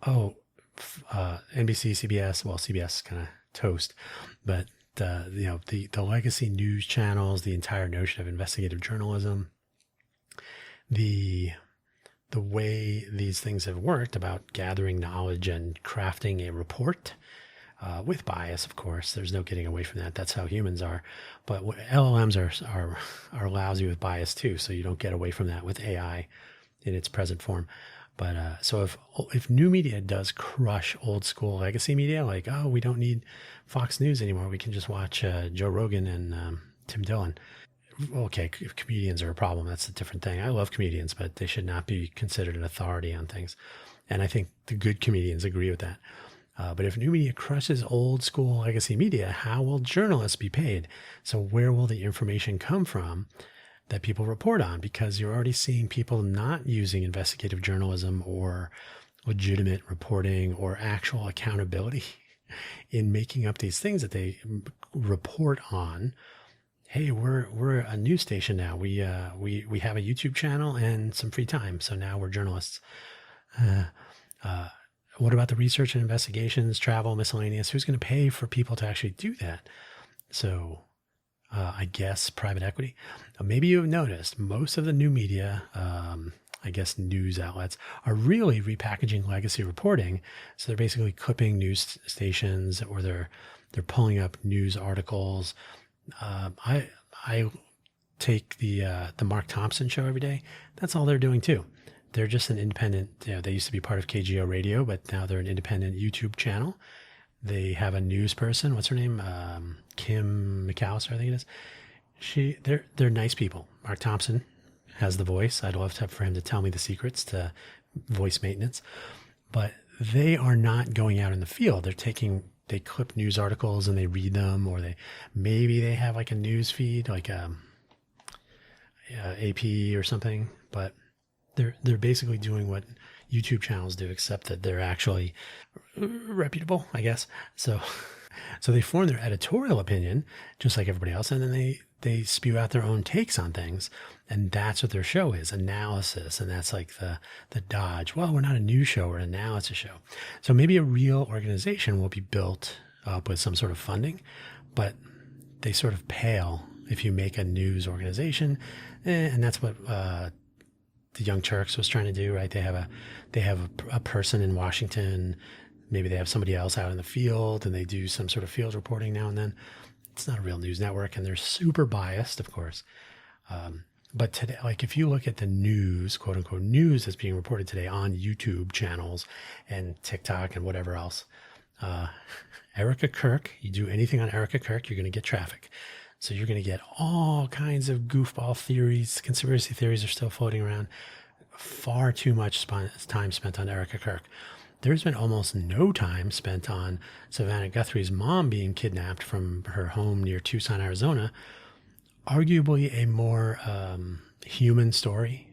NBC, CBS, well, CBS kind of toast, but the legacy news channels, the entire notion of investigative journalism, the way these things have worked about gathering knowledge and crafting a report with bias, of course. There's no getting away from that. That's how humans are. But LLMs are lousy with bias too, so you don't get away from that with AI in its present form. But so if new media does crush old school legacy media, like, oh, we don't need Fox News anymore, we can just watch Joe Rogan and Tim Dillon. Okay, if comedians are a problem, that's a different thing. I love comedians, but they should not be considered an authority on things. And I think the good comedians agree with that. But if new media crushes old school legacy media, how will journalists be paid? So where will the information come from that people report on? Because you're already seeing people not using investigative journalism or legitimate reporting or actual accountability in making up these things that they report on. Hey, we're a news station now. We have a YouTube channel and some free time, so now we're journalists. What about the research and investigations, travel, miscellaneous? Who's going to pay for people to actually do that? So I guess private equity. Maybe you've noticed most of the new media, I guess news outlets, are really repackaging legacy reporting. So they're basically clipping news stations, or they're pulling up news articles. I take the Mark Thompson show every day. That's all they're doing too. They're just an independent, they used to be part of KGO Radio, but now they're an independent YouTube channel. They have a news person. What's her name? Kim McAllister, I think it is. They're nice people. Mark Thompson has the voice. I'd love for him to tell me the secrets to voice maintenance, but they are not going out in the field. They clip news articles and they read them, or maybe they have like a news feed, like AP or something, but They're basically doing what YouTube channels do, except that they're actually reputable, I guess. So they form their editorial opinion just like everybody else, and then they spew out their own takes on things, and that's what their show is, analysis. And that's like the dodge. Well, we're not a news show, we're an analysis show. So maybe a real organization will be built up with some sort of funding, but they sort of pale if you make a news organization. And that's what the Young Turks was trying to do, right? They have a person in Washington. Maybe they have somebody else out in the field, and they do some sort of field reporting now and then. It's not a real news network, and they're super biased, of course. But today, like if you look at the news, quote unquote news that's being reported today on YouTube channels and TikTok and whatever else, Erica Kirk, you do anything on Erica Kirk, you're going to get traffic. So you're going to get all kinds of goofball theories. Conspiracy theories are still floating around. Far too much time spent on Erica Kirk. There's been almost no time spent on Savannah Guthrie's mom being kidnapped from her home near Tucson, Arizona. Arguably a more human story.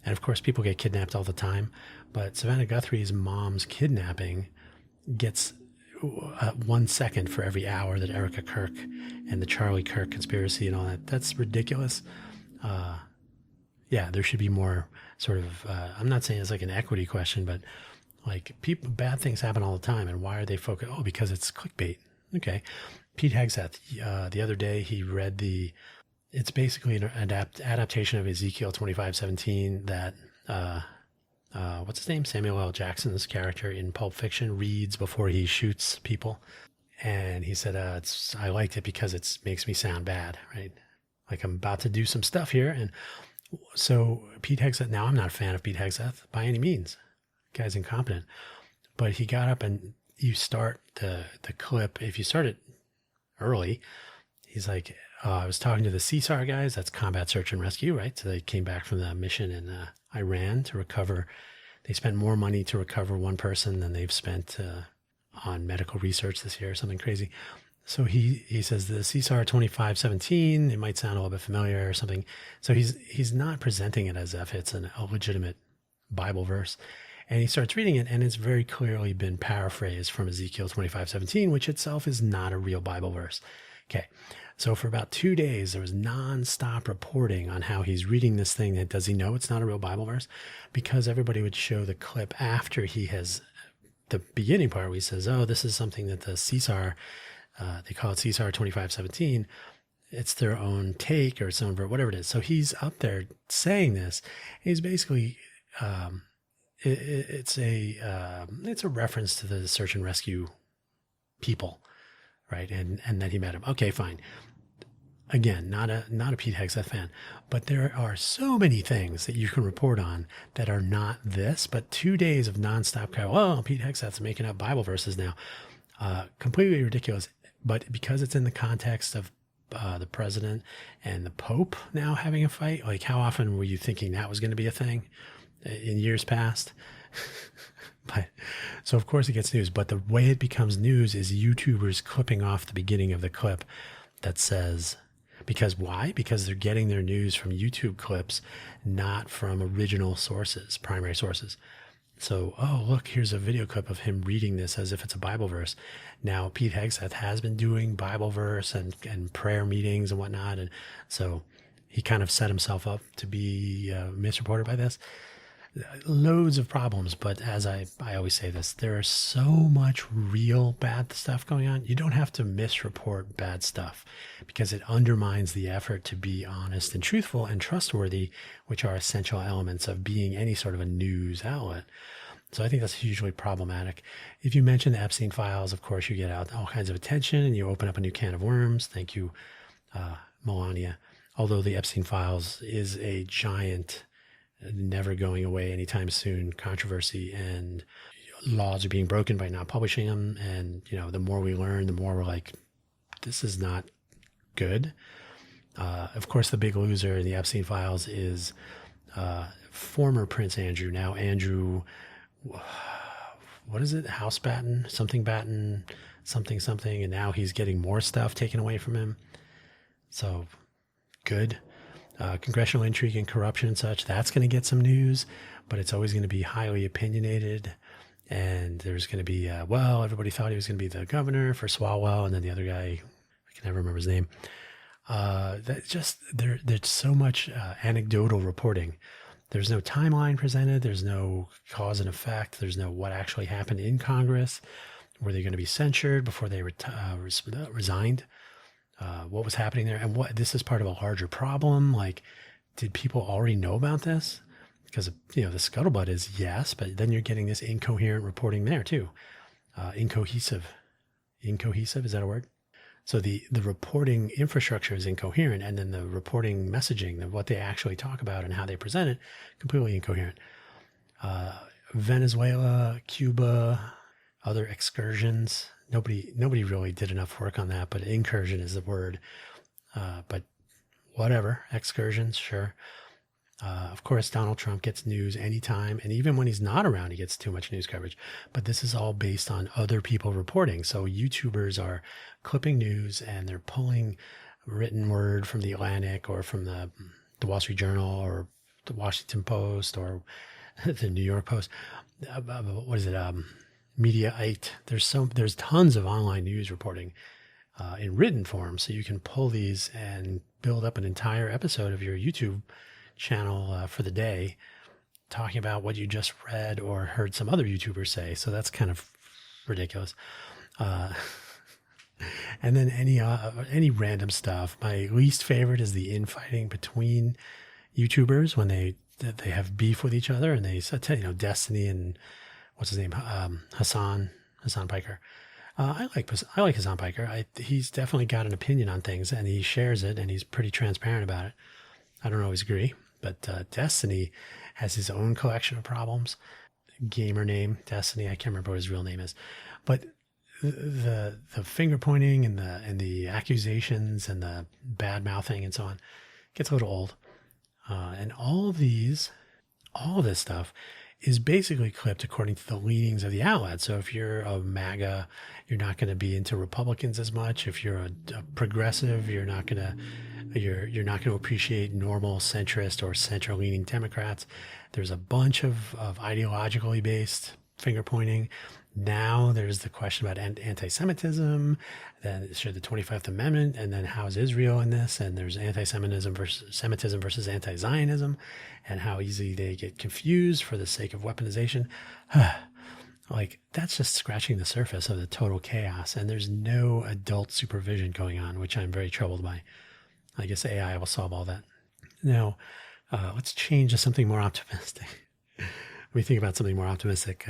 And of course, people get kidnapped all the time. But Savannah Guthrie's mom's kidnapping gets 1 second for every hour that Erica Kirk and the Charlie Kirk conspiracy and all that. That's ridiculous. Yeah, there should be more sort of, I'm not saying it's like an equity question, but like bad things happen all the time. And why are they focused? Oh, because it's clickbait. Okay. Pete Hegseth, the other day he read it's basically an adaptation of Ezekiel 25:17 that, what's his name? Samuel L. Jackson's character in Pulp Fiction reads before he shoots people. And he said, I liked it because it makes me sound bad, right? Like I'm about to do some stuff here. And so Pete Hegseth, now I'm not a fan of Pete Hegseth by any means. The guy's incompetent. But he got up, and you start the clip. If you start it early, he's like, I was talking to the CSAR guys, that's Combat Search and Rescue, right? So they came back from the mission in Iran to recover. They spent more money to recover one person than they've spent on medical research this year, something crazy. So he says the CSAR 25:17, it might sound a little bit familiar or something. So he's not presenting it as if it's a legitimate Bible verse. And he starts reading it, and it's very clearly been paraphrased from Ezekiel 25:17, which itself is not a real Bible verse. Okay, so for about 2 days, there was nonstop reporting on how he's reading this thing. That does he know it's not a real Bible verse? Because everybody would show the clip after he has the beginning part where he says, oh, this is something that the CSAR, they call it CSAR 25:17. It's their own take or its own, whatever it is. So he's up there saying this. He's basically, it's a reference to the search and rescue people, right? And that he met him. Okay, fine. Again, not a Pete Hegseth fan, but there are so many things that you can report on that are not this, but 2 days of nonstop kind of, well, Pete Hegseth's making up Bible verses now. Completely ridiculous. But because it's in the context of the president and the Pope now having a fight, like how often were you thinking that was going to be a thing in years past? But so of course it gets news, but the way it becomes news is YouTubers clipping off the beginning of the clip that says, because why? Because they're getting their news from YouTube clips, not from original sources, primary sources. So, oh, look, here's a video clip of him reading this as if it's a Bible verse. Now, Pete Hegseth has been doing Bible verse and prayer meetings and whatnot. And so he kind of set himself up to be misreported by this. Loads of problems, but as I always say this, there is so much real bad stuff going on. You don't have to misreport bad stuff because it undermines the effort to be honest and truthful and trustworthy, which are essential elements of being any sort of a news outlet. So I think that's hugely problematic. If you mention the Epstein files, of course, you get out all kinds of attention and you open up a new can of worms. Thank you, Melania. Although the Epstein files is a giant, never going away anytime soon controversy, and laws are being broken by not publishing them. And, you know, the more we learn, the more we're like, this is not good. Of course, the big loser in the Epstein files is former Prince Andrew, now Andrew, what is it? House Batten, something, and now he's getting more stuff taken away from him. So good. congressional intrigue and corruption and such, that's going to get some news, but it's always going to be highly opinionated. And there's going to be, well, everybody thought he was going to be the governor for Swalwell, and then the other guy, I can never remember his name. There's so much anecdotal reporting. There's no timeline presented. There's no cause and effect. There's no what actually happened in Congress. Were they going to be censured before they resigned? What was happening there? And what this is part of a larger problem. Like, did people already know about this? Because, the scuttlebutt is yes, but then you're getting this incoherent reporting there too. Incohesive, is that a word? So the reporting infrastructure is incoherent, and then the reporting messaging of what they actually talk about and how they present it, completely incoherent. Venezuela, Cuba, other excursions. Nobody really did enough work on that, but incursion is the word. But whatever, excursions, sure. Of course, Donald Trump gets news anytime, and even when he's not around, he gets too much news coverage. But this is all based on other people reporting. So YouTubers are clipping news, and they're pulling written word from the Atlantic or from the Wall Street Journal or the Washington Post or the New York Post. What is it? Mediaite. There's tons of online news reporting in written form, so you can pull these and build up an entire episode of your YouTube channel for the day, talking about what you just read or heard some other YouTubers say. So that's kind of ridiculous. And then any random stuff. My least favorite is the infighting between YouTubers when they have beef with each other, and they Destiny and what's his name, Hassan Piker. I like Hassan Piker. He's definitely got an opinion on things, and he shares it, and he's pretty transparent about it. I don't always agree, but Destiny has his own collection of problems. Gamer name Destiny. I can't remember what his real name is, but the finger pointing and the accusations and the bad mouthing and so on gets a little old. And all of this stuff is basically clipped according to the leanings of the outlet. So if you're a MAGA, you're not going to be into Republicans as much. If you're a progressive, you're not going to appreciate normal centrist or center-leaning Democrats. There's a bunch of ideologically based finger pointing. Now there's the question about anti-Semitism, then the 25th Amendment, and then how's Israel in this? And there's anti-Semitism versus anti-Zionism, and how easily they get confused for the sake of weaponization. Like, that's just scratching the surface of the total chaos, and there's no adult supervision going on, which I'm very troubled by. I guess AI will solve all that. Now, let's change to something more optimistic. Let me think about something more optimistic.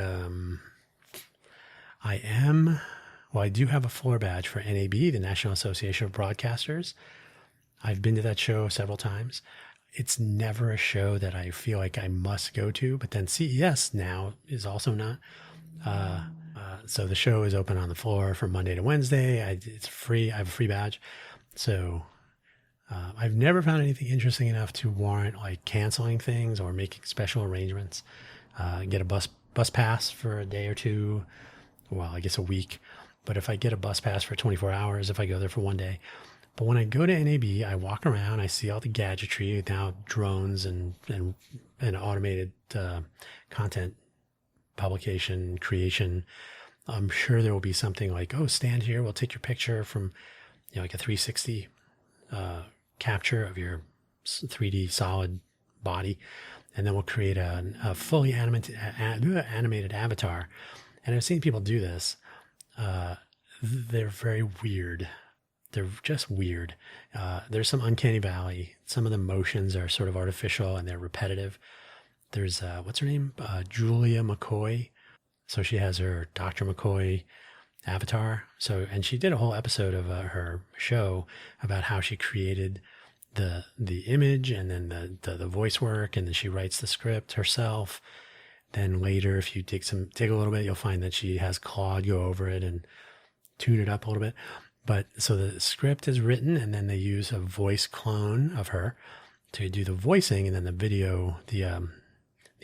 I do have a floor badge for NAB, the National Association of Broadcasters. I've been to that show several times. It's never a show that I feel like I must go to, but then CES now is also not. So the show is open on the floor from Monday to Wednesday. It's free. I have a free badge. So I've never found anything interesting enough to warrant like canceling things or making special arrangements. Get a bus pass for a day or two. Well, I guess a week. But if I get a bus pass for 24 hours, if I go there for one day. But when I go to NAB, I walk around, I see all the gadgetry, now drones and automated content publication, creation. I'm sure there will be something like, oh, stand here, we'll take your picture from, like a 360 capture of your 3D solid body, and then we'll create a fully animated avatar. And I've seen people do this. They're very weird. They're just weird. There's some uncanny valley. Some of the motions are sort of artificial and they're repetitive. There's, what's her name? Julia McCoy. So she has her Dr. McCoy avatar. And she did a whole episode of her show about how she created the image and then the voice work, and then she writes the script herself. Then later, if you dig a little bit, you'll find that she has Claude go over it and tune it up a little bit. But so the script is written, and then they use a voice clone of her to do the voicing, and then the video, the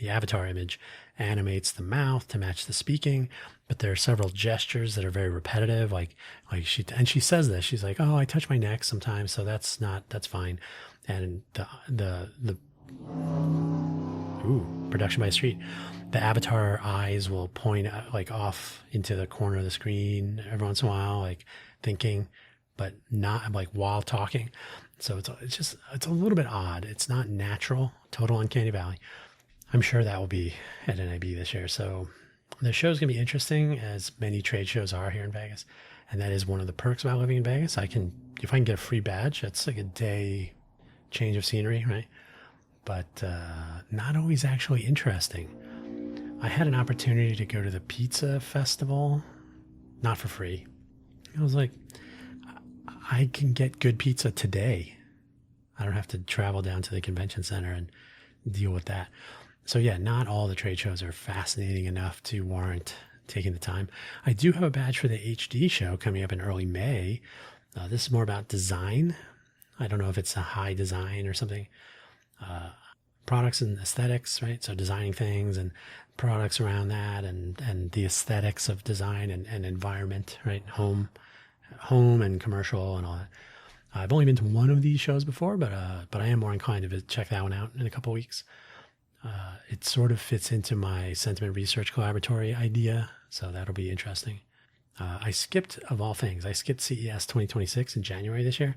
avatar image animates the mouth to match the speaking. But there are several gestures that are very repetitive, like she says this. She's like, "Oh, I touch my neck sometimes, so that's fine." and the production by street. The avatar eyes will point like off into the corner of the screen every once in a while, like thinking, but not like while talking. So it's a little bit odd. It's not natural. Total uncanny valley. I'm sure that will be at NAB this year. So the show's gonna be interesting, as many trade shows are here in Vegas, and that is one of the perks about living in Vegas. If I can get a free badge, that's like a day change of scenery, right? But not always actually interesting. I had an opportunity to go to the pizza festival, not for free. I was like, I can get good pizza today. I don't have to travel down to the convention center and deal with that. So yeah, not all the trade shows are fascinating enough to warrant taking the time. I do have a badge for the HD show coming up in early May. This is more about design. I don't know if it's a high design or something. Products and aesthetics, right? So designing things and products around that, and the aesthetics of design and environment, right? Home and commercial and all that. I've only been to one of these shows before, but I am more inclined to check that one out in a couple of weeks. It sort of fits into my sentiment research collaboratory idea, so that'll be interesting. I skipped, of all things, CES 2026 in January this year.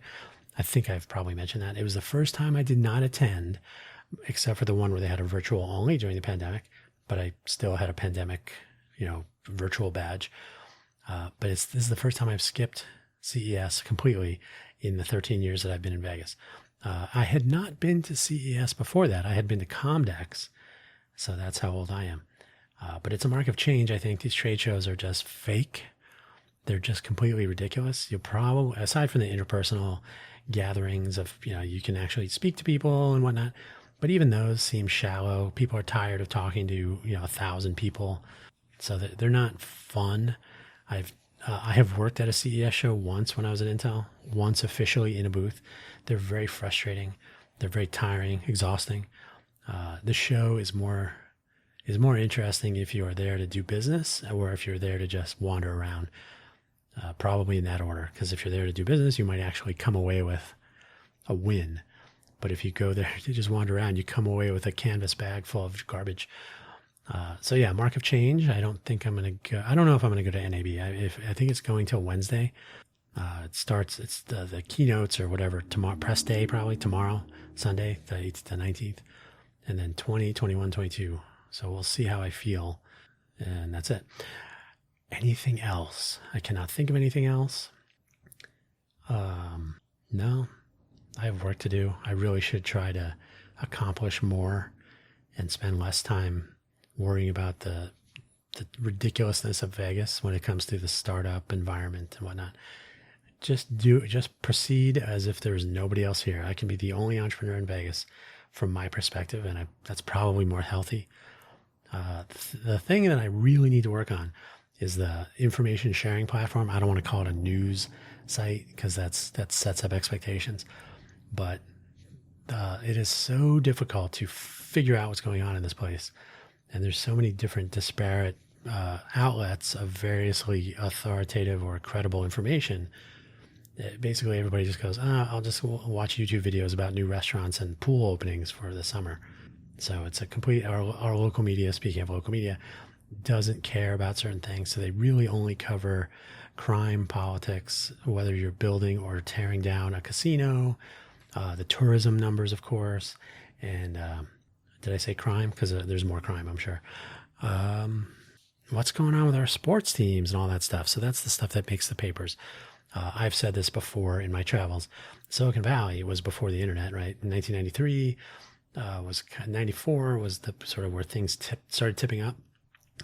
I think I've probably mentioned that. It was the first time I did not attend, except for the one where they had a virtual only during the pandemic, but I still had a pandemic, virtual badge. But this is the first time I've skipped CES completely in the 13 years that I've been in Vegas. I had not been to CES before that. I had been to Comdex, so that's how old I am. But it's a mark of change. I think these trade shows are just fake. They're just completely ridiculous. You'll probably, aside from the interpersonal gatherings of, you can actually speak to people and whatnot, but even those seem shallow. People are tired of talking to, 1,000 people. So they're not fun. I have worked at a CES show once when I was at Intel, once officially in a booth. They're very frustrating. They're very tiring, exhausting. The show is more interesting if you are there to do business, or if you're there to just wander around. Probably in that order, because if you're there to do business, you might actually come away with a win. But if you go there to just wander around, you come away with a canvas bag full of garbage. So yeah, mark of change. I don't think I'm going to go. I don't know if I'm going to go to NAB. I think it's going till Wednesday. It starts, it's the keynotes or whatever tomorrow, press day probably tomorrow, Sunday, the 8th to 19th, and then 20, 21, 22. So we'll see how I feel. And that's it. Anything else? I cannot think of anything else. No, I have work to do. I really should try to accomplish more and spend less time worrying about the ridiculousness of Vegas when it comes to the startup environment and whatnot. Just proceed as if there's nobody else here. I can be the only entrepreneur in Vegas from my perspective, and that's probably more healthy. The thing that I really need to work on is the information sharing platform. I don't want to call it a news site because that sets up expectations, but it is so difficult to figure out what's going on in this place. And there's so many different disparate outlets of variously authoritative or credible information. Basically, everybody just goes, I'll just watch YouTube videos about new restaurants and pool openings for the summer. So it's a complete, our local media, speaking of local media, doesn't care about certain things. So they really only cover crime, politics, whether you're building or tearing down a casino, the tourism numbers, of course. And did I say crime? Because there's more crime, I'm sure. What's going on with our sports teams and all that stuff. So that's the stuff that makes the papers. I've said this before in my travels. Silicon Valley was before the internet, right? In 1993, 94 was the sort of where things started tipping up.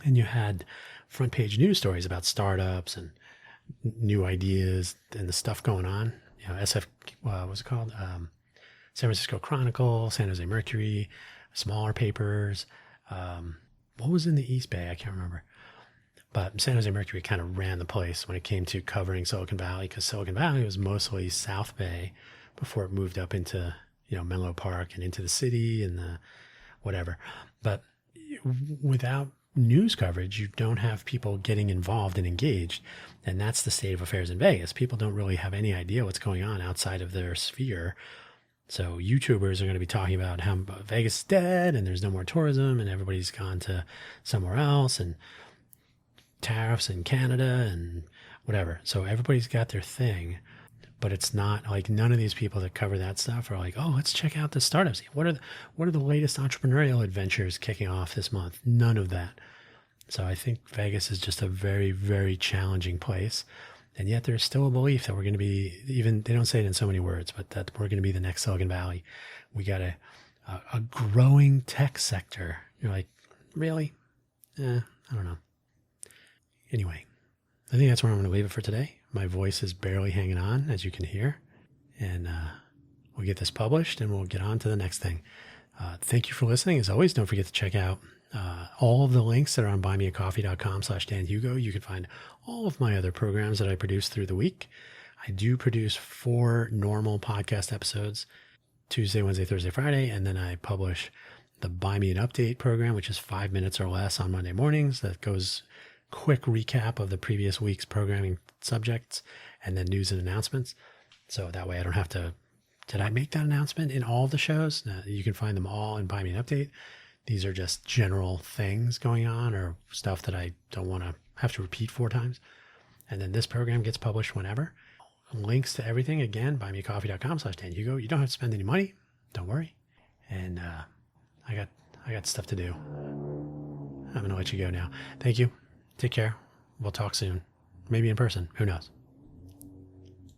And you had front page news stories about startups and new ideas and the stuff going on. What's it called? San Francisco Chronicle, San Jose Mercury, smaller papers. What was in the East Bay? I can't remember. But San Jose Mercury kind of ran the place when it came to covering Silicon Valley, because Silicon Valley was mostly South Bay before it moved up into, Menlo Park and into the city and the whatever. But without news coverage, you don't have people getting involved and engaged. And that's the state of affairs in Vegas. People don't really have any idea what's going on outside of their sphere. So YouTubers are going to be talking about how Vegas is dead and there's no more tourism and everybody's gone to somewhere else and tariffs in Canada and whatever. So everybody's got their thing, but it's not like none of these people that cover that stuff are like, oh, let's check out the startups. What are the latest entrepreneurial adventures kicking off this month? None of that. So I think Vegas is just a very, very challenging place. And yet there's still a belief that we're going to be, even they don't say it in so many words, but that we're going to be the next Silicon Valley. We got a growing tech sector. You're like, really? I don't know. Anyway, I think that's where I'm going to leave it for today. My voice is barely hanging on, as you can hear. And we'll get this published and we'll get on to the next thing. Thank you for listening. As always, don't forget to check out all of the links that are on buymeacoffee.com/DanHugo. You can find all of my other programs that I produce through the week. I do produce 4 normal podcast episodes, Tuesday, Wednesday, Thursday, Friday, and then I publish the Buy Me an Update program, which is 5 minutes or less on Monday mornings. That goes quick recap of the previous week's programming subjects and then news and announcements. So that way I don't have to, did I make that announcement in all of the shows? You can find them all in Buy Me an Update. These are just general things going on or stuff that I don't want to have to repeat 4 times. And then this program gets published whenever. Links to everything, again, buymeacoffee.com/DanHugo. You don't have to spend any money. Don't worry. And I got stuff to do. I'm going to let you go now. Thank you. Take care. We'll talk soon. Maybe in person. Who knows?